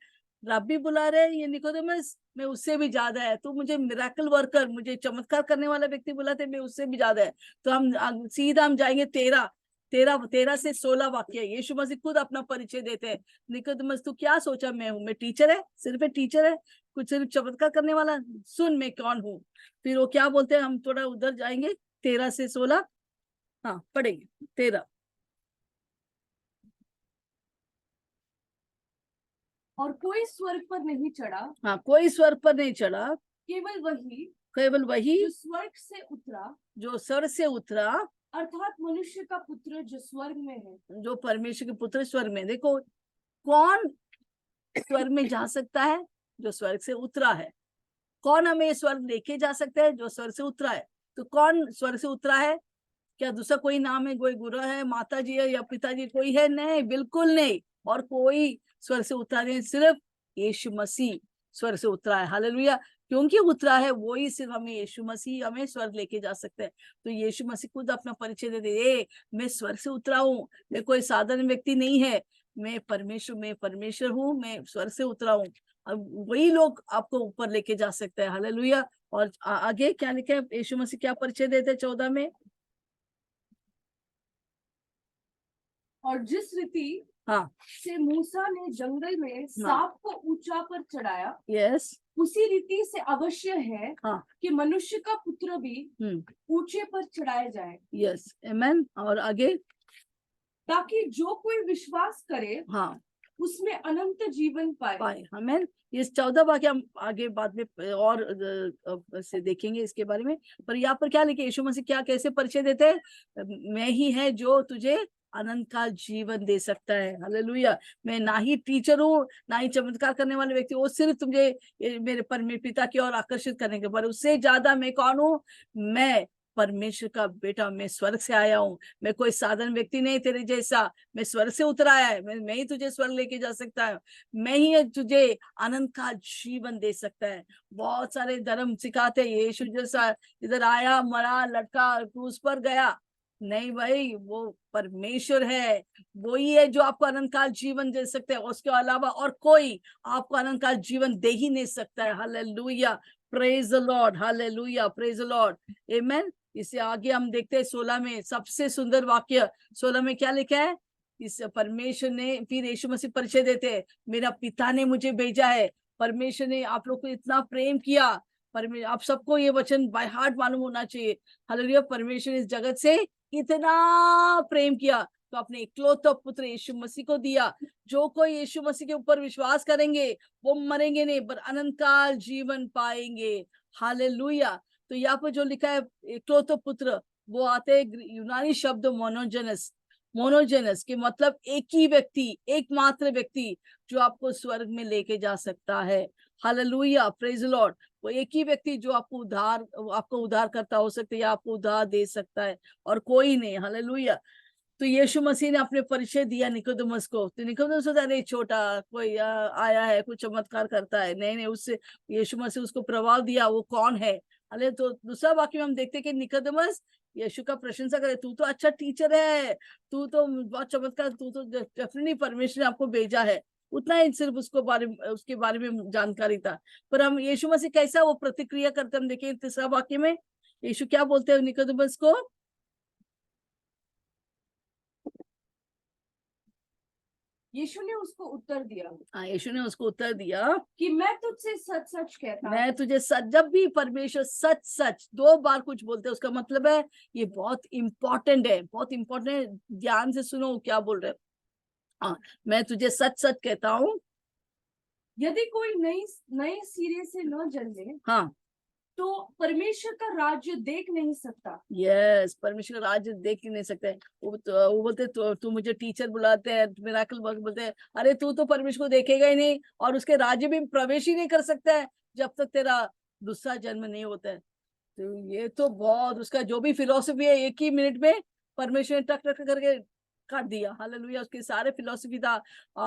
रब्बी बुला रहे, ये निकोदेमस, मैं उससे भी ज्यादा है। तू मुझे मिरेकल वर्कर, मुझे चमत्कार करने वाला व्यक्ति बुलाते, मैं उससे भी ज्यादा है। तो हम सीधा जाएंगे 13 से 16 वाक्य। यीशु मसीह खुद अपना परिचय देते हैं। निकोदेमस, तू क्या सोचा मैं हूँ? मैं टीचर है, सिर्फ टीचर है, कुछ सिर्फ चमत्कार करने वाला? सुन मैं कौन हूँ। फिर वो क्या बोलते हैं, हम थोड़ा उधर जाएंगे 13 से 16। हाँ पढ़ेंगे 13। और कोई स्वर्ग पर नहीं चढ़ा, हाँ, कोई स्वर्ग पर नहीं चढ़ा, केवल वही जो स्वर्ग से उतरा, जो स्वर्ग से उतरा, अर्थात मनुष्य का पुत्र जो स्वर्ग में है। जो परमेश्वर के पुत्र स्वर्ग में। देखो, कौन स्वर्ग में जा सकता है? जो स्वर्ग से उतरा है। कौन हमें स्वर्ग लेके जा सकता है? जो स्वर्ग से उतरा है। तो कौन स्वर्ग से उतरा है? क्या दूसरा कोई नाम है? कोई गुरु है, माता जी है या पिताजी कोई है? नहीं, बिल्कुल नहीं। और कोई स्वर्ग से उतरा नहीं, सिर्फ यीशु मसीह स्वर्ग से उतरा है। हालेलुया। क्योंकि उतरा है, वो ही सिर्फ हमें, यीशु मसीह हमें स्वर्ग लेके जा सकते हैं। तो यीशु मसीह खुद अपना परिचय दे दे, मैं स्वर्ग से उतरा हूँ, मैं कोई साधारण व्यक्ति नहीं है, मैं परमेश्वर हूँ, मैं स्वर्ग से उतरा हूँ। अब वही लोग आपको ऊपर लेके जा सकते हैं। हालेलुया। और आगे क्या लिखा है, यीशु मसीह क्या परिचय देते हैं 14 में? और जिस रीति हाँ से मूसा ने जंगल में सांप को ऊंचा पर चढ़ाया, यस, उसी रीति से अवश्य है हाँ कि मनुष्य का पुत्र भी ऊंचे पर चढ़ाया जाए। यस, आमेन। और आगे, ताकि जो कोई विश्वास करे, हाँ, उसमें अनंत जीवन पाए। आमेन। ये 14 वाक्य हम आगे बाद में और से देखेंगे इसके बारे में। पर यहाँ पर क्या लिखे, यीशु मसीह क्या कैसे परिचय देते हैं? मैं ही है जो तुझे अनंत का जीवन दे सकता है। हालेलुया। मैं ना ही टीचर हूँ, ना ही चमत्कार करने वाले व्यक्ति, वो सिर्फ तुझे मेरे पिता की ओर आकर्षित करने के, पर उससे ज्यादा मैं कौन हूँ? मैं परमेश्वर का बेटा, मैं स्वर्ग से आया हूँ, मैं कोई साधारण व्यक्ति नहीं तेरे जैसा, मैं स्वर्ग से उतरा है, मैं ही तुझे स्वर्ग लेके जा सकता है, मैं ही तुझे अनंत का जीवन दे सकता है। बहुत सारे धर्म सिखाते हैं यीशु जैसा इधर आया, मरा, लटका, क्रूस पर गया। नहीं भाई, वो परमेश्वर है, वो ही है जो आपको अनंत काल जीवन दे सकते हैं। उसके अलावा और कोई आपको अनंत काल जीवन दे ही नहीं सकता है। Hallelujah, praise the Lord, hallelujah, praise the Lord, amen. इससे आगे हम देखते हैं 16 में, सबसे सुंदर वाक्य 16 में क्या लिखा है? इस परमेश्वर ने, फिर यीशु मसीह परिचय देते हैं, मेरा पिता ने मुझे भेजा है। परमेश्वर ने आप लोग को इतना प्रेम किया, आप सबको ये वचन बाय हार्ट मालूम होना चाहिए। हालेलुया। परमेश्वर इस जगत से इतना प्रेम किया तो अपने इकलौते पुत्र यीशु मसीह को दिया। जो कोई यीशु मसीह के ऊपर विश्वास करेंगे, वो मरेंगे नहीं पर अनंत काल जीवन पाएंगे। हालेलुया। तो यहाँ पर जो लिखा है इकलौते पुत्र, वो आते हैं यूनानी शब्द मोनोजेनस के मतलब एक ही व्यक्ति, एकमात्र व्यक्ति जो आपको स्वर्ग में लेके जा सकता है। Hallelujah, praise Lord. वो एक ही व्यक्ति जो आपको उद्धार करता हो सकता है या आपको उद्धार दे सकता है, और कोई नहीं। हालेलुया। तो यीशु मसीह ने अपने परिचय दिया निकोदेमस को। तो निकोदेमस सोचा, अरे छोटा कोई आया है, कुछ चमत्कार करता है, नहीं, उससे यीशु मसीह उसको प्रभाव दिया, वो कौन है। अरे तो दूसरा वाक्य में हम देखते हैं कि निकोदेमस यीशु का प्रशंसा करे, तू तो अच्छा टीचर है, तू तो बहुत चमत्कार, तू तो डेफिनेटली परमेश्वर ने आपको भेजा है। उतना ही सिर्फ उसके बारे में जानकारी था। पर हम यीशु मसीह कैसा वो प्रतिक्रिया करते हम देखें तीसरा वाक्य में। यीशु क्या बोलते हैं निकोदेमस को? यीशु ने उसको उत्तर दिया यीशु ने उसको उत्तर दिया कि मैं तुझसे सच सच कहता हूँ। मैं तुझे सच, जब भी परमेश्वर सच सच 2 बार कुछ बोलते हैं उसका मतलब है ये बहुत इंपॉर्टेंट है, बहुत इंपॉर्टेंट है, ध्यान से सुनो क्या बोल रहे हैं। मैं तुझे सच सच कहता हूँ, यदि कोई नए सिरे से न जन्मे हाँ तो परमेश्वर का राज्य देख नहीं सकता। यस, परमेश्वर का राज्य देख ही नहीं सकते। वो बोलते तू मुझे टीचर बुलाते हैं, मिराकल बोलते हैं, अरे तू तो परमेश्वर को देखेगा ही नहीं और उसके राज्य में प्रवेश ही नहीं कर सकता है जब तक तेरा दूसरा जन्म नहीं होता है। तो ये तो बहुत, उसका जो भी फिलोसफी है 1 ही मिनट में परमेश्वर ने टक टक करके काट दिया। हालेलुया, उसके सारे फिलोसफी था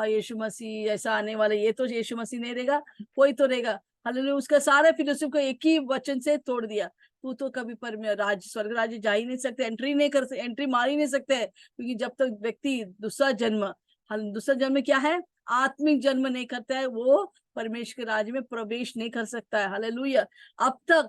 यीशु मसीह ऐसा आने वाला, ये तो यीशु मसीह नहीं रहेगा, कोई तो रहेगा। हालेलुया, उसका सारे फिलोसफी को एक ही वचन से तोड़ दिया। तू तो कभी पर राज्य स्वर्ग राज्य जा ही नहीं सकते, एंट्री मार ही नहीं सकते, क्योंकि जब तक व्यक्ति दूसरा जन्म क्या है, आत्मिक जन्म नहीं करता है, वो परमेश्वर के राज्य में प्रवेश नहीं कर सकता है। हालेलुया। अब तक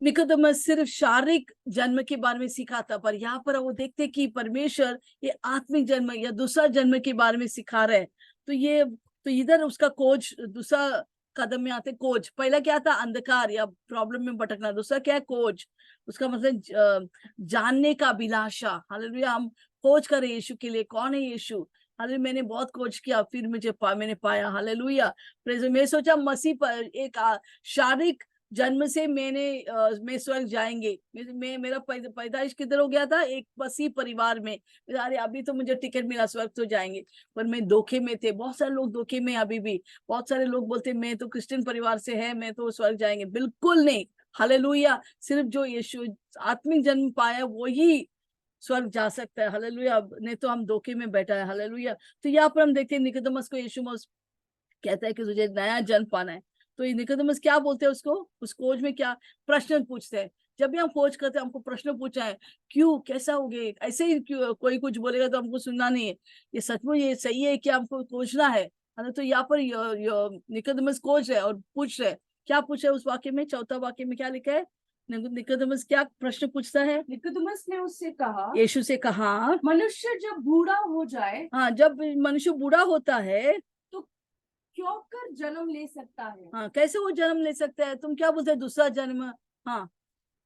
निकोदेमस सिर्फ शारीरिक जन्म के बारे में सीखा था, पर यहाँ पर वो देखते कि परमेश्वर ये आत्मिक जन्म या दूसरा जन्म के बारे में सिखा रहे हैं। तो इधर उसका खोज दूसरा कदम में आते। खोज पहला क्या था, अंधकार या प्रॉब्लम में भटकना, दूसरा क्या है, खोज, उसका मतलब जानने का अभिलाषा। हालेलुया, हम खोज करें यीशु के लिए, कौन है यीशु। हालेलुया, मैंने बहुत खोज किया, फिर मैंने पाया। हालेलुया, मैं सोचा मसीह पर एक शारीरिक जन्म से मैं स्वर्ग जाएंगे, मेरा पैदाइश किधर हो गया था, एक मसीह परिवार में। अरे अभी तो मुझे टिकट मिला, स्वर्ग तो जाएंगे, पर मैं धोखे में थे। बहुत सारे लोग धोखे में अभी भी, बहुत सारे लोग बोलते मैं तो क्रिश्चियन परिवार से है, मैं तो स्वर्ग जाएंगे, बिल्कुल नहीं। हालेलुया, सिर्फ जो यीशु आत्मिक जन्म पाया वही स्वर्ग जा सकता है। हालेलुया, नहीं तो हम धोखे में बैठा है। हालेलुया। तो यहाँ पर हम देखते हैं निकोदेमस को यीशु कहता है कि तुझे नया जन्म पाना है। तो निकोदेमस क्या बोलते हैं उसको, उस खोज में क्या प्रश्न पूछते हैं। जब भी हम खोज करते हैं हमको प्रश्न पूछा है, क्यों, कैसा हो गए, ऐसे ही क्यों, कोई कुछ बोलेगा तो हमको सुनना नहीं है, ये सचमुच ये सही है कि हमको खोजना है ना। तो यहाँ पर निकोदेमस खोज है और पूछ रहे, क्या पूछ रहे उस वाक्य में, चौथा वाक्य में क्या लिखा है, निकोदेमस क्या प्रश्न पूछता है। निकोदेमस ने उससे कहा, यीशु से कहा, मनुष्य जब बूढ़ा हो जाए, हाँ, जब मनुष्य बूढ़ा होता है तो क्यों कर जन्म ले सकता है। हाँ, कैसे वो जन्म ले सकता है, तुम क्या बोलते हैं दूसरा जन्म। हाँ,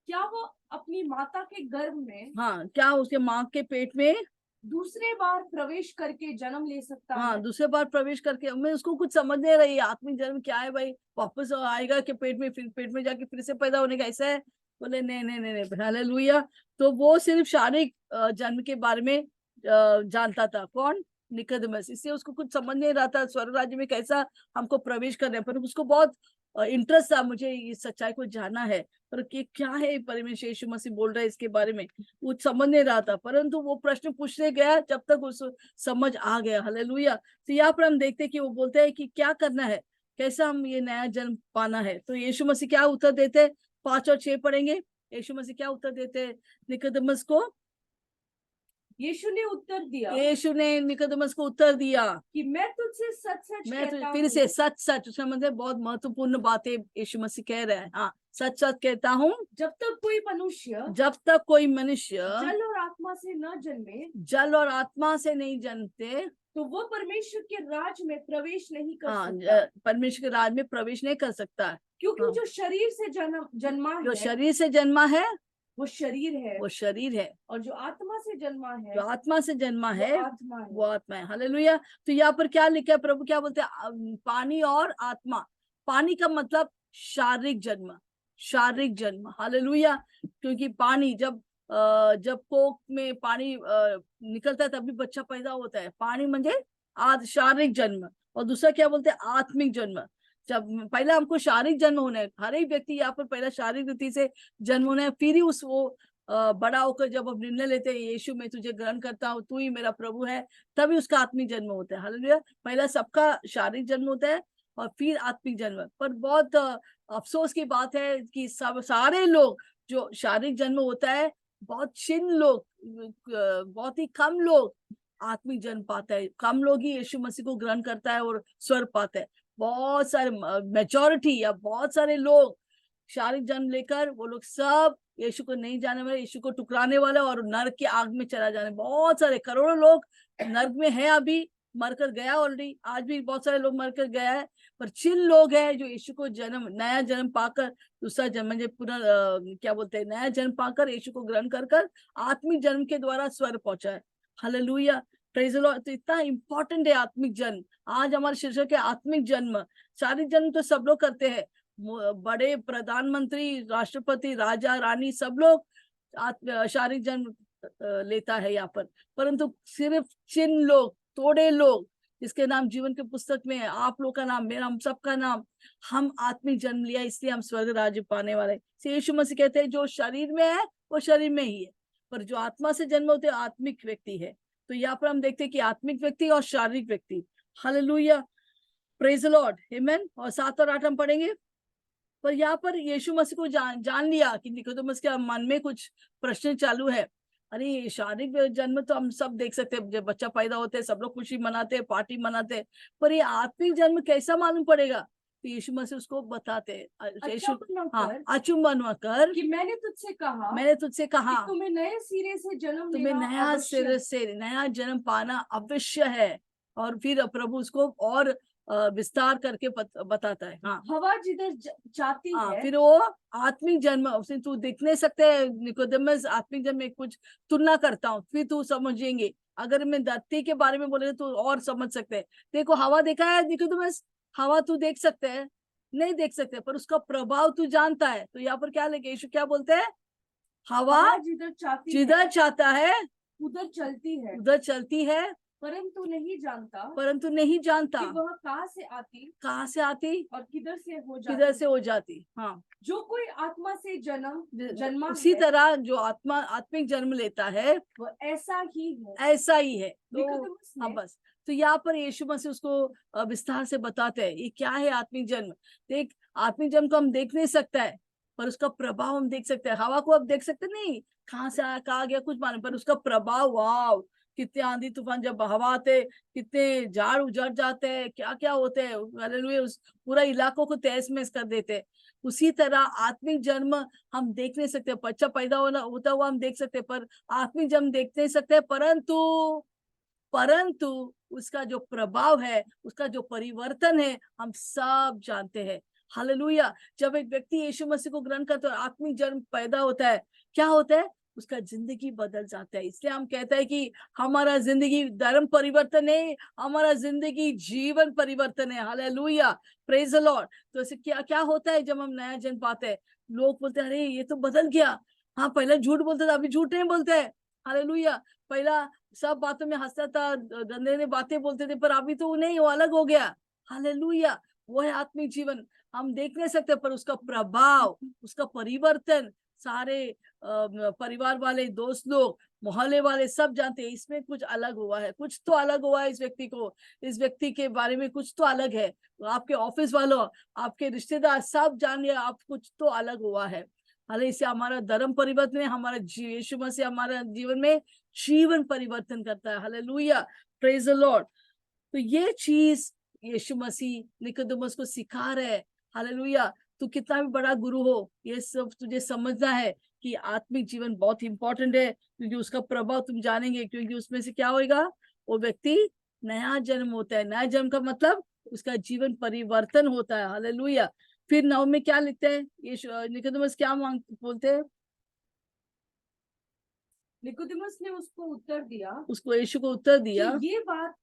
क्या वो अपनी माता के गर्भ में, हाँ, क्या उसके माँ के पेट में दूसरे बार प्रवेश करके जन्म ले सकता हाँ, है। दूसरे बार प्रवेश करके, मैं उसको कुछ समझ नहीं रही, आत्मिक जन्म क्या है भाई, वापस आएगा कि पेट में, फिर पेट में जाके फिर से पैदा होने का ऐसा है। बोले नहीं नहीं नहीं नहीं, हालेलुया। तो वो सिर्फ शारीरिक जन्म के बारे में जानता था, कौन, निकोदेमस। इससे उसको कुछ समझ नहीं रहा था स्वर्ग राज्य में कैसा हमको प्रवेश करना है, पर उसको बहुत इंटरेस्ट था, मुझे इस सच्चाई को जानना है, पर क्या है परमेश्वर यीशु मसीह बोल रहा है इसके बारे में, वो समझ नहीं रहा था। परंतु वो प्रश्न पूछने गया जब तक उस समझ आ गया। हालेलुया। तो यहाँ पर हम देखते हैं कि वो बोलते हैं कि क्या करना है, कैसा हम ये नया जन्म पाना है। तो यीशु मसीह क्या उत्तर देते, 5 और 6 पढ़ेंगे। यीशु मसीह क्या उत्तर देते निकोदेमस को। यीशु ने उत्तर दिया, यीशु ने निकोदेमस को उत्तर दिया कि मैं तुझसे सच सच कहता फिर हूँ, से सच सच, उसका मतलब बहुत महत्वपूर्ण बातें यीशु मसीह कह रहे हैं। हाँ, सच सच कहता हूँ, जब तक कोई मनुष्य जल और आत्मा से न जन्मे, जल और आत्मा से नहीं जन्मते, तो वो परमेश्वर के राज में प्रवेश नहीं कर हाँ, सकता। परमेश्वर के राज में प्रवेश नहीं कर सकता। क्योंकि हाँ, जो शरीर से जन्मा जो है, शरीर से जन्मा है वो शरीर है, वो शरीर है, और जो आत्मा से जन्मा है, जो आत्मा से जन्मा वो है आत्मा है। वो आत्मा है। हालेलुया। तो यहाँ पर क्या लिखा है, प्रभु क्या बोलते हैं, पानी और आत्मा। पानी का मतलब शारीरिक जन्म, शारीरिक जन्म। हालेलुया। क्योंकि पानी जब कोख में पानी निकलता है तभी बच्चा पैदा होता है, पानी म्हणजे शारीरिक जन्म। और दूसरा क्या बोलते हैं, आत्मिक जन्म। जब पहला हमको शारीरिक जन्म होना है, हर एक व्यक्ति यहाँ पर पहला शारीरिक रीति से जन्म होना है, फिर ही बड़ा होकर जब हम निर्णय लेते हैं यीशु मैं तुझे ग्रहण करता हूँ, तू ही मेरा प्रभु है, तभी उसका आत्मिक जन्म होता है। हालेलुया। पहला सबका शारीरिक जन्म होता है और फिर आत्मिक जन्म। पर बहुत अफसोस की बात है कि सारे लोग जो शारीरिक जन्म होता है, बहुत छिन्न लोग, बहुत ही कम लोग आत्मिक जन्म पाता है, कम लोग ही यीशु मसीह को ग्रहण करता है और स्वर्ग पाता है। बहुत सारे मेजोरिटी या बहुत सारे लोग शारीरिक जन्म लेकर वो लोग सब यीशु को नहीं जाने वाले, यीशु को टुकराने वाले और नरक की आग में चला जाने, बहुत सारे करोड़ों लोग नरक में है अभी, मरकर गया ऑलरेडी, आज भी बहुत सारे लोग मरकर गया है, पर जिन लोग हैं जो यीशु को नया जन्म पाकर, दूसरा जन्म म्हणजे क्या बोलते हैं, नया जन्म पाकर यीशु को ग्रहण कर कर आत्मिक जन्म के द्वारा स्वर्ग पहुंचा है। Hallelujah, praise the Lord. तो इतना इंपॉर्टेंट है आत्मिक जन्म। आज हमारे शीर्षक है आत्मिक जन्म। शारीरिक जन्म तो सब लोग करते हैं, बड़े प्रधानमंत्री, राष्ट्रपति, राजा, रानी, सब लोग शारीरिक जन्म लेता है यहाँ पर, परंतु सिर्फ जिन लोग, थोड़े लोग जिसके नाम जीवन के पुस्तक में है, आप लोग का नाम, मेरा, हम सबका नाम, हम आत्मिक जन्म लिया, इसलिए हम स्वर्ग राज्य पाने वाले। यीशु मसीह कहते हैं जो शरीर में है वो शरीर में ही है, पर जो आत्मा से जन्म होते हैं आत्मिक व्यक्ति है। तो यहाँ पर हम देखते हैं कि आत्मिक व्यक्ति और शारीरिक व्यक्ति। हालेलुया, प्रेज द लॉर्ड, आमेन। और 7 और 8 हम पढ़ेंगे। पर यहाँ पर यीशु मसीह को जान लिया कि निकोदेमस के मन में कुछ प्रश्न चालू है। अरे शारीरिक जन्म तो हम सब देख सकते हैं, जब बच्चा पैदा होते हैं सब लोग खुशी मनाते हैं, पार्टी मनाते हैं, पर ये आत्मिक जन्म कैसा मालूम पड़ेगा? तो यीशु मसीह उसको बताते हैं। यीशु अचुंबन कर कि मैंने तुझसे कहा कि तुम्हें नए सिरे से जन्म तुम्हें नया सिरे से नया जन्म पाना अवश्य है। और फिर प्रभु उसको और विस्तार करके बताता है। हाँ, हवा जिधर जाती है, फिर वो आत्मिक जन्म, उसने तू देख नहीं सकते निकोदेमस, आत्मिक जन्म में कुछ तुलना करता हूँ, फिर तू समझेंगे। अगर मैं धरती के बारे में बोले तो और समझ सकते हैं। देखो हवा देखा है निकोदेमस, हवा तू देख सकते है? नहीं देख सकते, पर उसका प्रभाव तू जानता है। तो यहाँ पर क्या लगे, यीशु क्या बोलते हैं? हवा जिधर चाहता है उधर चलती है, परंतु नहीं जानता कि वह कहाँ से आती और किधर से हो जाती। हाँ, जो कोई आत्मा से जन्मा उसी है, तरह जो आत्मिक जन्म लेता है वो ऐसा ही है। तो हाँ, बस। तो यहाँ पर यीशु मसीह उसको विस्तार से बताते हैं ये क्या है आत्मिक जन्म। देख, आत्मिक जन्म को हम देख नहीं सकता है, पर उसका प्रभाव हम देख सकते हैं। हवा को अब देख सकते नहीं, कहाँ से आया, कहाँ गया, कुछ मालूम, पर उसका प्रभाव, वाव, कितने आंधी तूफान जब हवा आते, कितने झाड़ उजड़ जाते हैं, क्या क्या होते हैं। हालेलुया, उस पूरा इलाकों को तहस महस कर देते हैं। उसी तरह आत्मिक जन्म हम देख नहीं सकते, बच्चा पैदा होता हुआ हम देख सकते, पर आत्मिक जन्म देख नहीं सकते, परंतु उसका जो प्रभाव है, उसका जो परिवर्तन है, हम सब जानते हैं। हालेलुया, जब एक व्यक्ति यीशु मसीह को ग्रहण करता है, आत्मिक जन्म पैदा होता है, क्या होता है? उसका जिंदगी बदल जाता है। इसलिए हम कहते हैं कि हमारा जिंदगी धर्म परिवर्तन है, हमारा जिंदगी जीवन परिवर्तन है। Hallelujah, praise the Lord. तो ऐसे क्या होता है जब हम नया जन्म पाते हैं? लोग बोलते हैं अरे ये तो बदल गया। हाँ, पहले झूठ बोलते थे, अभी झूठ नहीं बोलते हैं। हालेलुया, पहला सब बातों में हंसता था, गंदे बातें बोलते थे, पर अभी तो नहीं, वो अलग हो गया। हालेलुया, वो है आत्मिक जीवन। हम देख नहीं सकते, पर उसका प्रभाव, उसका परिवर्तन सारे परिवार वाले, दोस्त लोग, मोहल्ले वाले सब जानते हैं इसमें कुछ अलग हुआ है, कुछ तो अलग हुआ है। इस व्यक्ति के बारे में कुछ तो अलग है। आपके ऑफिस वालों, आपके रिश्तेदार सब जान लिया, आप कुछ तो अलग हुआ है। हालांकि इससे हमारा धर्म परिवर्तन है, हमारा यीशु मसीह हमारा जीवन में जीवन परिवर्तन करता है। Hallelujah, praise the Lord. तो ये चीज यीशु मसीह निकोदेमस को सिखा रहे हैं। हालेलुया, तू कितना भी बड़ा गुरु हो, ये सब तुझे समझना है कि आत्मिक जीवन बहुत इंपॉर्टेंट है, क्योंकि उसका प्रभाव तुम जानेंगे, क्योंकि उसमें से क्या होगा, वो व्यक्ति नया जन्म होता है। नया जन्म का मतलब उसका जीवन परिवर्तन होता है। हालेलुया। फिर 9 में क्या लिखते हैं, ये निकोदेमस क्या बोलते हैं? निकोदेमस ने उसको उत्तर दिया, उसको यीशु को उत्तर दिया, ये बात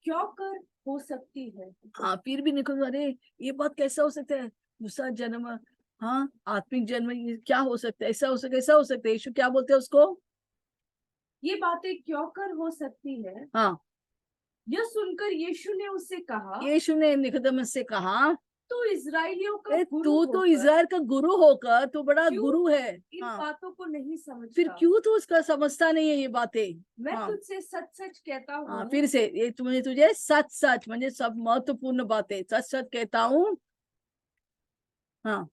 क्यों कर हो सकती है? हाँ, फिर भी निकोदेमस, अरे ये बात कैसा हो सकता है, दूसरा जन्म, हाँ, आत्मिक जन्म, ये क्या हो सकता है, ऐसा हो सकता है, ऐसा हो सकता है। यीशु क्या बोलते हैं उसको? ये बातें क्यों कर हो सकती है? हाँ, यह सुनकर यीशु ने उससे कहा, यीशु ने निकोदेमस से कहा, तो इस्राएलियों का तू तो इस्राएल का गुरु होकर तू बड़ा गुरु है, इन बातों को नहीं समझता? फिर क्यों तू उसका समझता नहीं है ये बातें? मैं तुझसे सच सच कहता हूँ, फिर से ये तुझे सच सच म्हणजे सब महत्वपूर्ण बातें सच सच कहता हूँ, हाँ,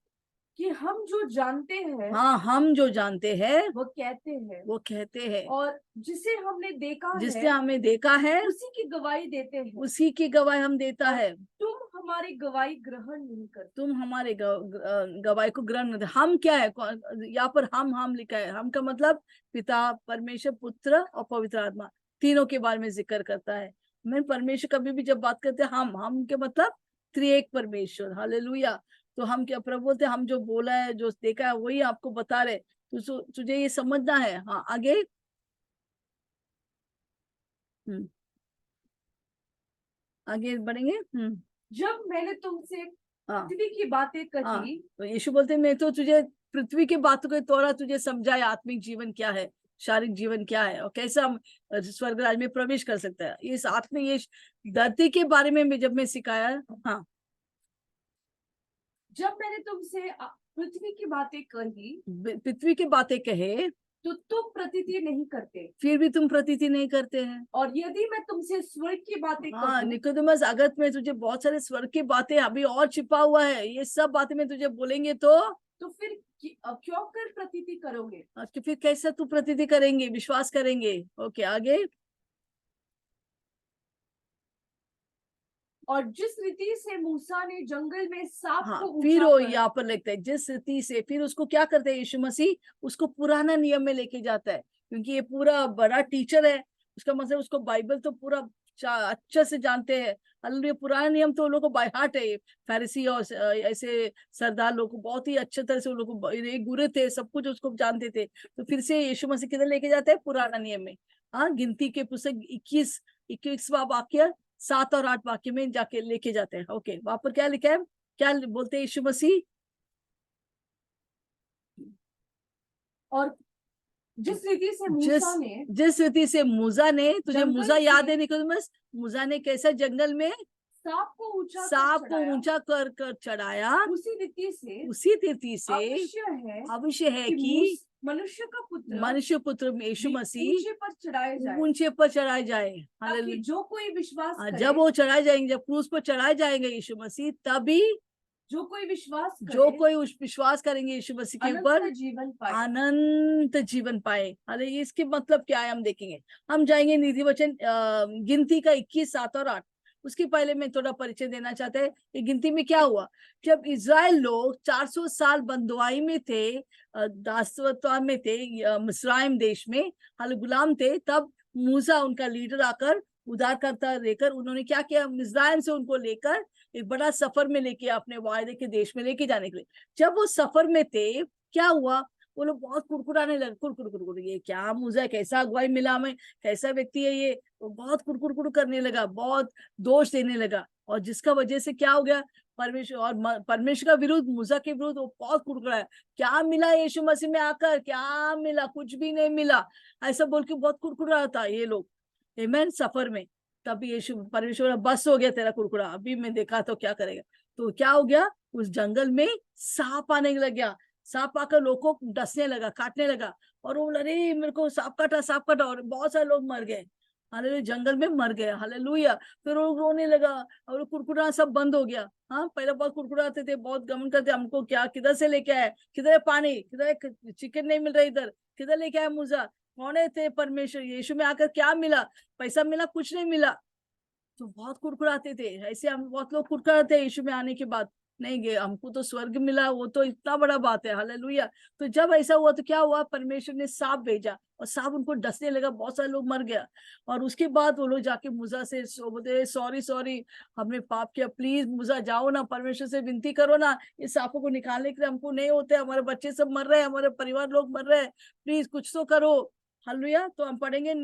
कि हम जो जानते हैं, हाँ, हम जो जानते हैं वो कहते हैं, और जिसे हमने देखा है उसी की गवाही देते हैं, उसी की गवाही हम देता है। तुम हमारी गवाही ग्रहण नहीं करते। तुम हमारे गवाही को ग्रहण नहीं। हम क्या है यहाँ पर? हम लिखा है। हम का मतलब पिता, परमेश्वर, पुत्र और पवित्र आत्मा, तीनों के बारे में जिक्र करता है। मैं परमेश्वर कभी भी जब बात करते हैं हम के मतलब त्रिएक परमेश्वर, हालेलुया। तो हम क्या प्रभु बोलते, हम जो बोला है जो देखा है वही आपको बता रहे, तुझे ये समझना है। हाँ आगे। आगे बढ़ेंगे। जब मैंने तुमसे हाँ पृथ्वी की बातें हाँ, कही, तो यीशु बोलते मैं तो तुझे पृथ्वी की बातों के तौर तुझे समझाया आत्मिक जीवन क्या है, शारीरिक जीवन क्या है, और कैसे हम स्वर्ग राज में प्रवेश कर सकते हैं। इस आत्मिक ये धरती के बारे में जब मैं सिखाया। हाँ, जब मैंने तुमसे पृथ्वी की बातें कही पृथ्वी की बातें कहे तो तुम प्रतीति नहीं करते, फिर भी तुम प्रतीति नहीं करते हैं। और यदि मैं तुमसे स्वर्ग की बातें हाँ कहूं, निकोदेमस, अगर मैं तुझे बहुत सारे स्वर्ग की बातें अभी और छिपा हुआ है, ये सब बातें मैं तुझे बोलेंगे तो फिर क्यों कर प्रतीति करोगे? कि फिर कैसे तू प्रतीति करेंगे, विश्वास करेंगे। ओके आगे। और जिस रीति से मूसा ने जंगल में सांप हाँ, को फिर वो उठाकर, यहाँ पर लिखता है जिस रीति से, फिर उसको क्या करते हैं यीशु मसीह, उसको पुराना नियम में लेके जाता है, क्योंकि ये पूरा बड़ा टीचर है। उसका मतलब उसको बाइबल तो पूरा अच्छे से जानते हैं। हालेलुया। पुराना नियम तो लोगों को बाय हार्ट है। फैरिसी और ऐसे सरदार लोग को बहुत ही अच्छे तरह से उन लोग गुरु थे, सब कुछ उसको जानते थे। तो फिर से यीशु मसीह किधर लेके जाते हैं, पुराना नियम में। हाँ, गिनती के पुस्तक 21वां वाक्य 7 और 8 वाक्य में जाके लेके जाते हैं। ओके, वहां पर क्या लिखा है, क्या बोलते हैं यीशु मसीह? और जिस रीति से मूसा ने जिस रीति से मूसा ने, तुझे मूसा याद है निकोदेमस? मूसा ने कैसा जंगल में सांप को ऊंचा कर कर चढ़ाया, उसी रीति से अवश्य है कि मनुष्य पुत्र यीशु मसीह ऊंचे पर चढ़ाए जाए। हालेलुया। जो कोई विश्वास करे, जब वो चढ़ाए जाएंगे, जब क्रूस पर चढ़ाए जाएंगे यीशु मसीह, तभी जो कोई विश्वास करेंगे यीशु मसीह के ऊपर, अनंत जीवन पाए। अरे इसके मतलब क्या है हम देखेंगे। हम जाएंगे नीति वचन गिनती का 21, 7 और 8। उसके पहले मैं थोड़ा परिचय देना चाहते हैं। ये गिनती में क्या हुआ, जब इज़राइल लोग 400 साल बंदुआई में थे, दासत्व में थे, मिस्राइम देश में हाल गुलाम थे, तब मूसा उनका लीडर आकर उद्धारकर्ता लेकर उन्होंने क्या किया, मिस्राइम से उनको लेकर एक बड़ा सफर में लेके अपने वायदे के देश में लेके जाने के लिए। जब वो सफर में थे, क्या हुआ, वो लोग बहुत कुड़कुड़ाने लगे, कुड़कुड़, ये क्या मूसा, कैसा अगुवाई मिला हमें, कैसा व्यक्ति है ये। वो बहुत कुड़कुड़ करने लगा, बहुत दोष देने लगा, और जिसका वजह से क्या हो गया, परमेश्वर का विरुद्ध, मूसा के विरुद्ध वो बहुत कुड़कुड़ाया। क्या मिला यीशु मसीह में आकर, क्या मिला, कुछ भी नहीं मिला, ऐसा बोल के बहुत कुड़कुड़ा था ये लोग। आमीन। सफर में तभी यीशु परमेश्वर, बस हो गया तेरा कुड़कुड़ा, अभी मैं देखा तो क्या करेगा। तो क्या हो गया, उस जंगल में सांप आने लग गया। सांप आकर लोगों को डसने लगा, काटने लगा, और वो अरे मेरे को सांप काटा, और बहुत सारे लोग मर गए। हालेलुया, जंगल में मर गए। हालेलुया। फिर वो रोने लगा और कुड़कुड़ा सब बंद हो गया। हाँ, पहले बहुत कुड़कुड़ाते थे, बहुत गमन करते, हमको क्या किधर से लेके आए, किधर है पानी, किधर है चिकन नहीं मिल रहा, इधर किधर लेके आए मूसा, कौन थे परमेश्वर। यीशु में आकर क्या मिला, पैसा मिला, कुछ नहीं मिला। तो बहुत कुड़कुड़ाते थे, ऐसे हम बहुत लोग कुड़कुड़ाते हैं यीशु में आने के बाद, नहीं गए, हमको तो स्वर्ग मिला, वो तो इतना बड़ा बात है। हालेलुया। तो जब ऐसा हुआ तो क्या हुआ, परमेश्वर ने सांप भेजा और सांप उनको डसने लगा, बहुत सारे लोग मर गया। और उसके बाद वो लोग जाके मूसा से बोलते, सॉरी हमने पाप किया, प्लीज मूसा जाओ ना, परमेश्वर से विनती करो ना, इस सांपों को निकालने के लिए हमको नहीं होते, हमारे बच्चे सब मर रहे हैं, हमारे परिवार लोग मर रहे हैं, प्लीज कुछ तो करो। हालेलुया। तो हम पढ़ेंगे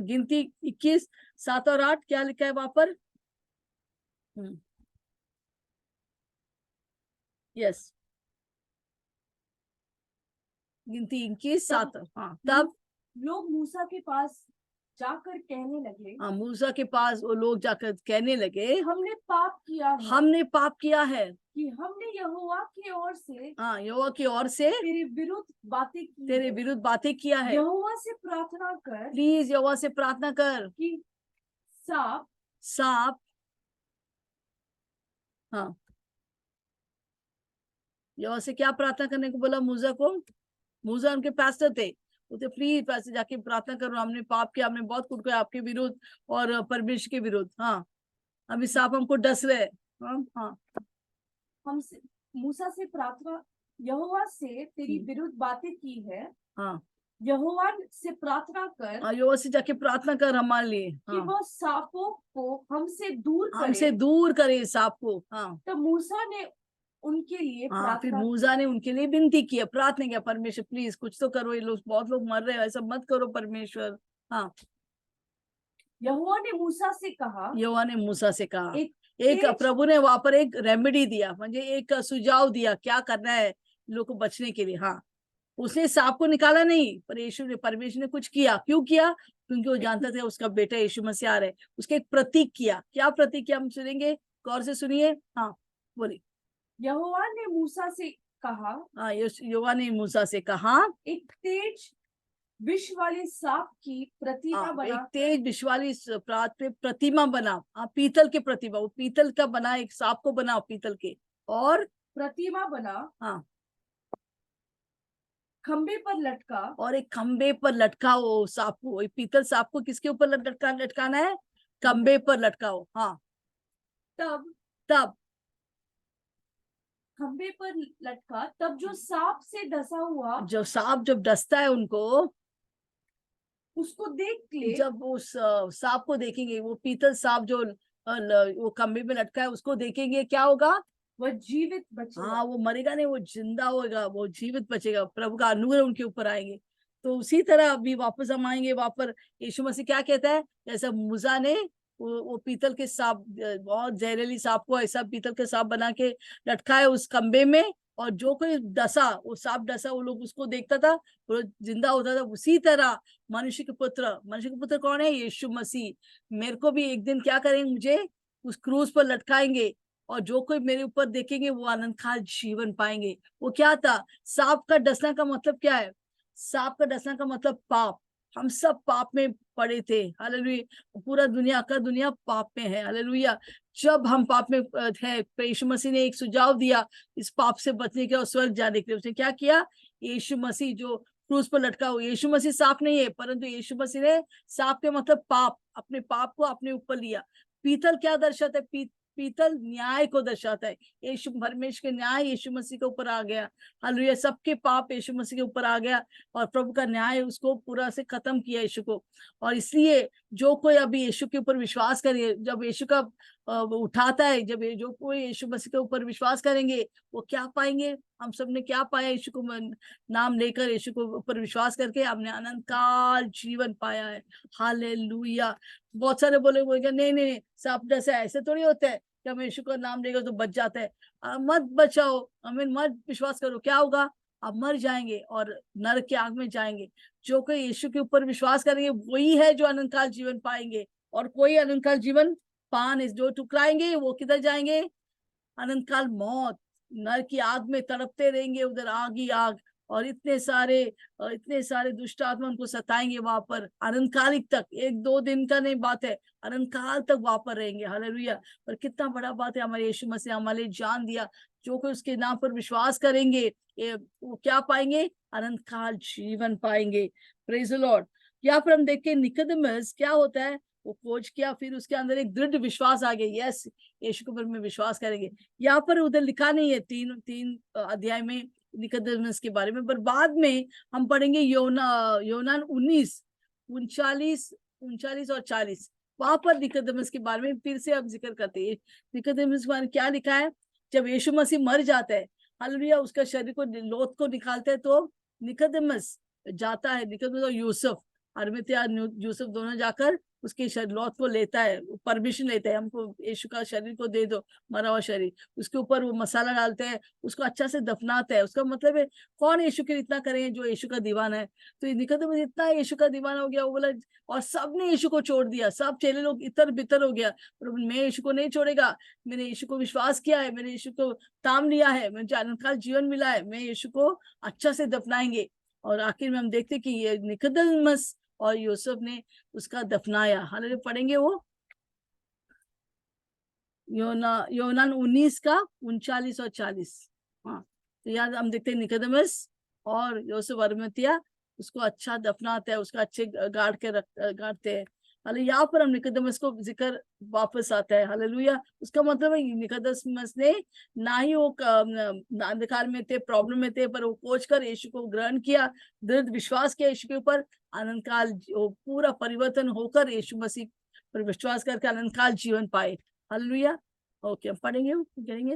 गिनती 21, 7 और 8, क्या लिखा है वहां पर? यस, गिनती 21, 7। हाँ, तब लोग मूसा के पास जाकर कहने लगे, हाँ, मूसा के पास वो लोग जाकर कहने लगे, हमने पाप किया है कि हमने यहोवा की ओर से, हाँ, यहोवा की ओर से तेरे विरुद्ध बातें किया है। यहोवा से प्रार्थना कर, प्लीज यहोवा से प्रार्थना कर कि सांप, हाँ, यहोवा से क्या प्रार्थना करने को बोला मूसा को? मूसा उनके पास्टर थे, बोलते प्लीज पास्टर जाके प्रार्थना करो, हमने पाप किया, हमने बहुत कुछ किया आपके विरुद्ध और परमेश्वर के विरुद्ध। हाँ, अभी सांप हमको डस रहे। हाँ, हमसे मूसा से प्रार्थना, यहोवा से तेरी विरुद्ध बातें की है। हाँ, यहोवा से प्रार्थना कर यहोवा से जाके प्रार्थना कर हमारे लिए, कि वह सांपों को हमसे दूर हमसे करे। दूर करे सांप को। तब मूसा ने उनके लिए फिर प्रार्थना मूसा ने उनके लिए विनती किया, प्रार्थना किया, परमेश्वर प्लीज कुछ तो करो, ये लोग बहुत लोग मर रहे हैं, ऐसा मत करो परमेश्वर। यहोवा ने मूसा से कहा, यहोवा ने मूसा से कहा, एक तेज- प्रभु ने वहां पर एक रेमेडी दिया, म्हणजे एक सुझाव दिया क्या करना है लोग को बचने के लिए। उसने सांप को निकाला नहीं, पर यीशु ने, परमेश्वर ने कुछ किया। क्यों किया? क्योंकि वो जानता था उसका बेटा यीशु मसीह आ रहे। उसके एक प्रतीक किया। क्या प्रतीक किया हम सुनेंगे, गौर से सुनिए। बोलिए। यहोवा ने मूसा से कहा, यहोवा ने मूसा से कहा, एक तेज विष वाले सांप की प्रतिमा बना, एक तेज विष वाली प्रतिमा बना, पीतल के प्रतिमा, वो पीतल का बना एक सांप को बना पीतल के, और प्रतिमा बना, खंबे पर लटका, और एक खंबे पर लटका वो सांप को, पीतल सांप को किसके ऊपर लटकाना है? खंबे पर लटकाओ। तब खंबे पर लटका, तब जो सांप से डसा हुआ, जो सांप जब डसता है उनको, उसको देख ले, जब उस सांप को देखेंगे, वो पीतल सांप जो वो खंबे में लटका है उसको देखेंगे, क्या होगा? वह जीवित बचेगा। वो मरेगा नहीं, वो जिंदा होगा, वो जीवित बचेगा, प्रभु का अनुग्रह उनके ऊपर आएंगे। तो उसी तरह अभी वापस हम आएंगे वहां पर। यीशु मसीह क्या कहता है? जैसा मूसा ने वो पीतल के सांप, बहुत जहरीली सांप को ऐसा पीतल के सांप बना के लटका है उस खंबे में, और जो कोई डसा, वो सांप डसा, वो लोग उसको देखता था, वो जिंदा होता था। उसी तरह मनुष्य के पुत्र कौन है? यीशु मसीह। मेरे को भी एक दिन क्या करेंगे? मुझे उस क्रूज पर लटकाएंगे, और जो कोई मेरे ऊपर देखेंगे वो अनंत काल जीवन पाएंगे। वो क्या था? सांप का डसना का मतलब क्या है? सांप का डसना का मतलब पाप। हम सब पाप में पड़े थे, हालेलुया। पूरा दुनिया पाप में है, हालेलुया। जब हम पाप में थे, यीशु मसीह ने एक सुझाव दिया इस पाप से बचने के और स्वर्ग जाने के लिए। उसने क्या किया? यीशु मसीह जो क्रूस पर लटका हुआ, यीशु मसीह सांप नहीं है, परंतु यीशु मसीह ने सांप के मतलब पाप, अपने पाप को अपने ऊपर लिया। पीतल क्या दर्शाता है? पीतल न्याय को दर्शाता है। यीशु परमेश्वर के न्याय यीशु मसीह के ऊपर आ गया, हालेलुया। सबके पाप यीशु मसीह के ऊपर आ गया, और प्रभु का न्याय उसको पूरा से खत्म किया यीशु को। और इसलिए जो कोई अभी यीशु के ऊपर विश्वास करे, जब यीशु का उठाता है, जब जो कोई यीशु मसीह के ऊपर विश्वास करेंगे, वो क्या पाएंगे? हम सब ने क्या पाया? यीशु को नाम लेकर, यीशु को ऊपर विश्वास करके हमने अनंत काल जीवन पाया है, हालेलुया। बहुत सारे बोले नहीं सांप डसा, ऐसे थोड़ी होता है कि हम यीशु का नाम लेगा तो बच जाता है। मत बचाओ, हमें मत विश्वास करो, क्या होगा? आप मर जाएंगे और नरक की आग में जाएंगे। जो कोई यीशु के ऊपर विश्वास करेंगे वही है जो अनंत काल जीवन पाएंगे, और कोई अनंत काल जीवन पान जो टुकराएंगे वो किधर जाएंगे? अनंत काल मौत, नरक की आग में तड़पते रहेंगे, उधर आग ही आग। और इतने सारे दुष्ट आत्मा उनको सताएंगे वहां पर अनंत कालिक तक। एक दो दिन का नहीं बात है, अनंत काल तक वहां पर रहेंगे, हालेलुया। पर कितना बड़ा बात है, हमारे यीशु मसीह हमारे लिए जान दिया। जो कोई उसके नाम पर विश्वास करेंगे वो क्या पाएंगे? अनंत काल जीवन पाएंगे। Praise the Lord. यहाँ पर हम देखें निकोदेमस क्या होता है, वो खोज किया, फिर उसके अंदर एक दृढ़ विश्वास आ गया, यस यीशु के ऊपर में विश्वास करेंगे। यहाँ पर उधर लिखा नहीं है तीन अध्याय में निकोदेमस के बारे में, पर बाद में हम पढ़ेंगे योनान 19:39 और 40। वहां पर निकोदेमस के बारे में फिर से अब जिक्र करते हैं। निकोदेमस के बारे में क्या लिखा है? जब यीशु मसीह मर जाता है, हालेलुया, उसका शरीर को लोथ को निकालते हैं, तो निकोदेमस जाता है, निकोदेमस और यूसुफ, अरमित्या यूसुफ दोनों जाकर उसके लौथ को लेता है, परमिशन लेता है, हमको यीशु का शरीर को दे दो, मरा हुआ शरीर। उसके ऊपर वो मसाला डालते हैं, उसको अच्छा से दफनाता है। उसका मतलब है कौन यीशु के लिए इतना करें? जो यीशु का दीवाना है। तो निकोदेमस इतना यीशु का दीवाना हो गया, वो बोला, और सबने यीशु को छोड़ दिया, सब चेले लोग इतर बितर हो गया, पर मैं यीशु को नहीं छोड़ेगा। मैंने यीशु को विश्वास किया है, मैंने यीशु को ताम लिया है, मुझे अनंत काल जीवन मिला है, मैं यीशु को अच्छा से दफनाएंगे। और आखिर में हम देखते कि ये निकोदेमस और यूसुफ ने उसका दफनाया। हालेलुया। पढ़ेंगे वो योनान 19:39 और 40। तो याद हम देखते हैं निकोदेमस और यूसुफ अरिमतिया उसको अच्छा दफनाते हैं, उसका अच्छे गाड़ते हैं, हालेलुया। यहाँ पर हम निकोदेमस को जिक्र वापस आता है, हालेलुया। उसका मतलब है निकोदेमस ने ना ही वो अंधकार में थे, प्रॉब्लम में थे, पर वो खोज कर यीशु को ग्रहण किया, दृढ़ विश्वास किया यीशु के ऊपर, अनंत काल पूरा परिवर्तन होकर यीशु मसीह पर विश्वास करके अनंत काल जीवन पाए, हालेलुया। ओके, हम पढ़ेंगे, करेंगे।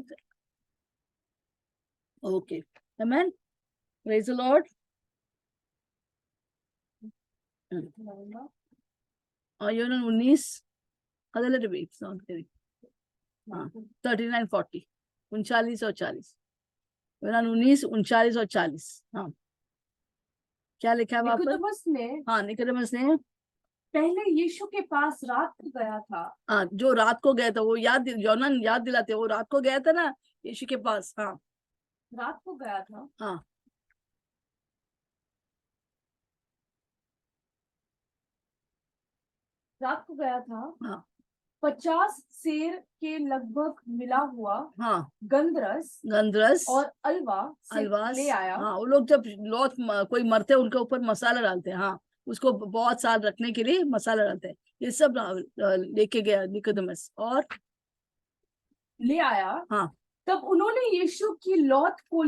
Okay, amen, praise the Lord. और यूनान 19 39 40 39 और 40, यूनान 19 39 और 40। हाँ, क्या लिखा है वहां पर? निकोदेमस ने हाँ, निकोदेमस ने पहले यीशु के पास रात को गया था। हाँ, जो रात को गया था वो यूनान याद दिलाते, वो रात को गया था ना यीशु के पास। हाँ, रात को गया था। हाँ, रात को गया था। हाँ, 50 सेर के लगभग मिला हुआ हाँ, गंधरस और अलवा से अलवास ले आया। हाँ, वो लोग जब कोई मरते हैं उनके ऊपर मसाला डालते हैं, हाँ, उसको बहुत साल रखने के लिए मसाला डालते हैं। ये सब लेके गया निकोदेमस और ले आया। हाँ, तब उन्होंने यीशु की लौट को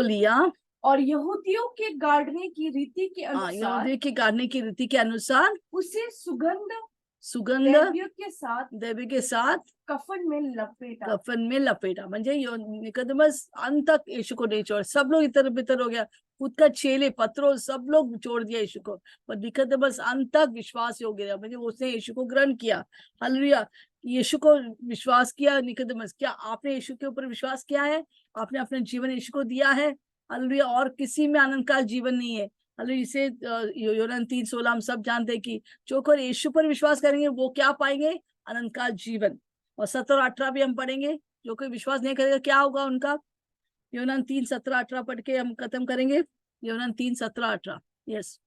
लिया और यहूदियों के गाड़ने की रीति के अनुसार, यहूदियों के गाड़ने की रीति के अनुसार उसे सुगंध द्रव्य के साथ कफन में लपेटा। म्हणजे निकोदेमस अंत तक यीशु को नहीं छोड़, सब लोग इतर बितर हो गया, खुद का चेले पत्रों सब लोग छोड़ दिया यीशु को, पर निकोदेमस अंत तक विश्वास हो गया, म्हणजे उसने यीशु को ग्रहण किया, हालेलुया। यीशु को विश्वास किया निकोदेमस। क्या आपने यीशु के ऊपर विश्वास किया है? आपने अपना जीवन यीशु को दिया है, हालेलुया। और किसी में अनंत काल जीवन नहीं है, हालेलुया। इसे यूहन्ना 3:16 हम सब जानते हैं कि जो कोई यीशु पर विश्वास करेंगे वो क्या पाएंगे? अनंत काल जीवन। और 17 और 18 भी हम पढ़ेंगे, जो कोई विश्वास नहीं करेगा क्या होगा उनका। यूहन्ना 3:17-18 पढ़ के हम खत्म करेंगे। यूहन्ना 3:17-18, यस।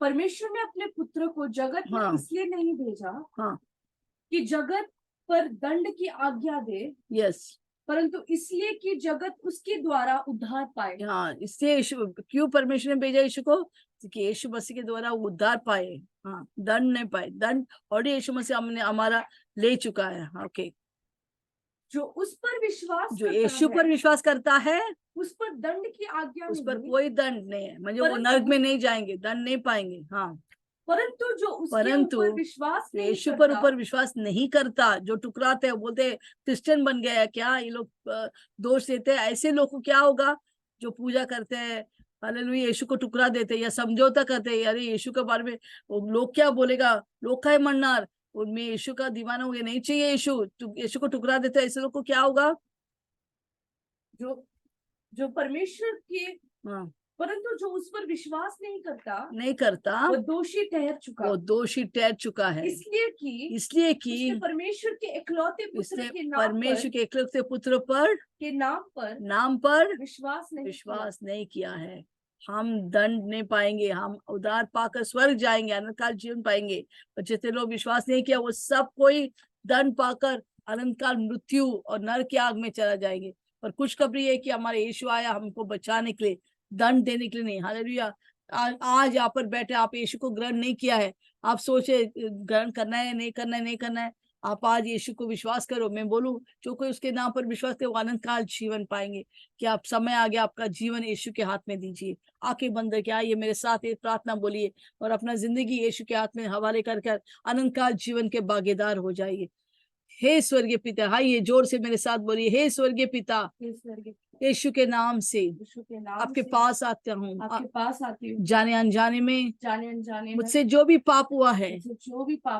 परमेश्वर ने अपने पुत्र को जगत में इसलिए नहीं भेजा कि जगत पर दंड की आज्ञा दे, यस, परंतु इसलिए कि जगत उसके द्वारा उद्धार पाए। हाँ, इससे यीशु क्यों परमेश्वर ने भेजा यीशु को? कि यीशु मसीह के द्वारा उद्धार पाए, हाँ, दंड नहीं पाए। दंड और यीशु मसीह हमने हमारा ले चुका है, ओके। जो उस पर विश्वास जो यीशु पर विश्वास करता है उस पर दंड की आज्ञा उस पर कोई दंड नहीं है, म्हणजे वो नरक में नहीं जाएंगे, दंड नहीं पाएंगे, हाँ। परंतु जो उसके ऊपर विश्वास नहीं यीशु पर ऊपर विश्वास नहीं करता, जो टुकराते हैं, बोलते क्रिश्चियन बन गया है क्या, ये लोग दोष देते हैं, ऐसे लोग को क्या होगा? जो पूजा करते हैं, हालेलुया, यीशु को टुकरा देते या समझौता करते हैं, अरे यीशु के बारे में लोग क्या बोलेगा, लोग काय म्हणणार, उनमें यीशु का दीवाना हो गया, नहीं चाहिए यीशु को टुकरा देते, ऐसे लोग को क्या होगा? जो परमेश्वर के, परंतु जो उस पर विश्वास नहीं करता वो दोषी ठहर चुका है, इसलिए कि परमेश्वर के इकलौते पुत्र पर के नाम पर विश्वास नहीं किया है। हम दंड नहीं पाएंगे, हम उद्धार पाकर स्वर्ग जाएंगे, अनंत काल जीवन पाएंगे। और जितने लोग विश्वास नहीं किया वो सब कोई दंड पाकर अनंत काल मृत्यु और नरक की आग में चला जाएंगे। पर खुशखबरी है कि हमारे यीशु आया हमको बचाने के लिए, दंड देने के लिए नहीं, हालेलुया। आज यहाँ पर बैठे आप यीशु को ग्रहण नहीं किया है, आप सोचे ग्रहण करना है नहीं करना है, आप आज यीशु को विश्वास करो। मैं बोलूं जो कोई उसके नाम पर विश्वास करे वो अनंत काल जीवन पाएंगे। कि आप समय आ गया, आपका जीवन यीशु के हाथ में दीजिए, आंखें बंद करके आइए मेरे साथ एक प्रार्थना बोलिए और अपना जिंदगी यीशु के हाथ में हवाले कर अनंत काल जीवन के भागीदार हो जाइए। हे स्वर्गीय पिता, आइए जोर से मेरे साथ बोलिए, हे स्वर्गीय पिता, यीशु के नाम से आपके पास आती हूँ, जाने अनजाने में मुझसे जो भी पाप हुआ है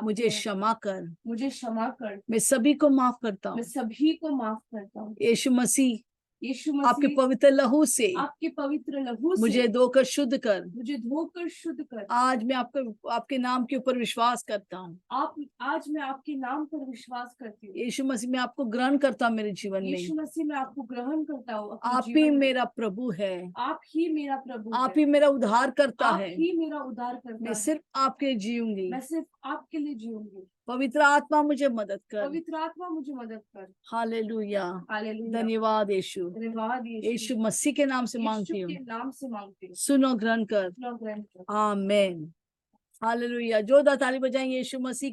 मुझे क्षमा कर, मैं सभी को माफ करता हूँ। यीशु मसीह आपके पवित्र लहू से मुझे धोकर शुद्ध कर। आज मैं आपके नाम के ऊपर विश्वास करता हूँ। आज मैं आपके नाम पर विश्वास करती हूँ। यीशु मसीह मैं आपको ग्रहण करता हूँ मेरे जीवन में। यीशु मसीह मैं आपको ग्रहण करता हूँ। आप ही मेरा प्रभु है, आप ही मेरा प्रभु, आप ही मेरा उद्धार करता है, ही मेरा उद्धार करता मैं सिर्फ आपके जीऊंगी, मैं सिर्फ आपके लिए जीऊंगी। पवित्र आत्मा मुझे मदद कर। पवित्र आत्मा मुझे मदद कर। हालेलुया, हालेलुया, धन्यवाद यीशु। धन्यवाद यीशु मसीह के नाम से यीशु मांगती हूँ, के नाम से मांगती हूँ। सुनो, ग्रहण कर। ग्रहण कर। आमीन। हालेलुया, जोरदार ताली बजाएंगे यीशु मसीह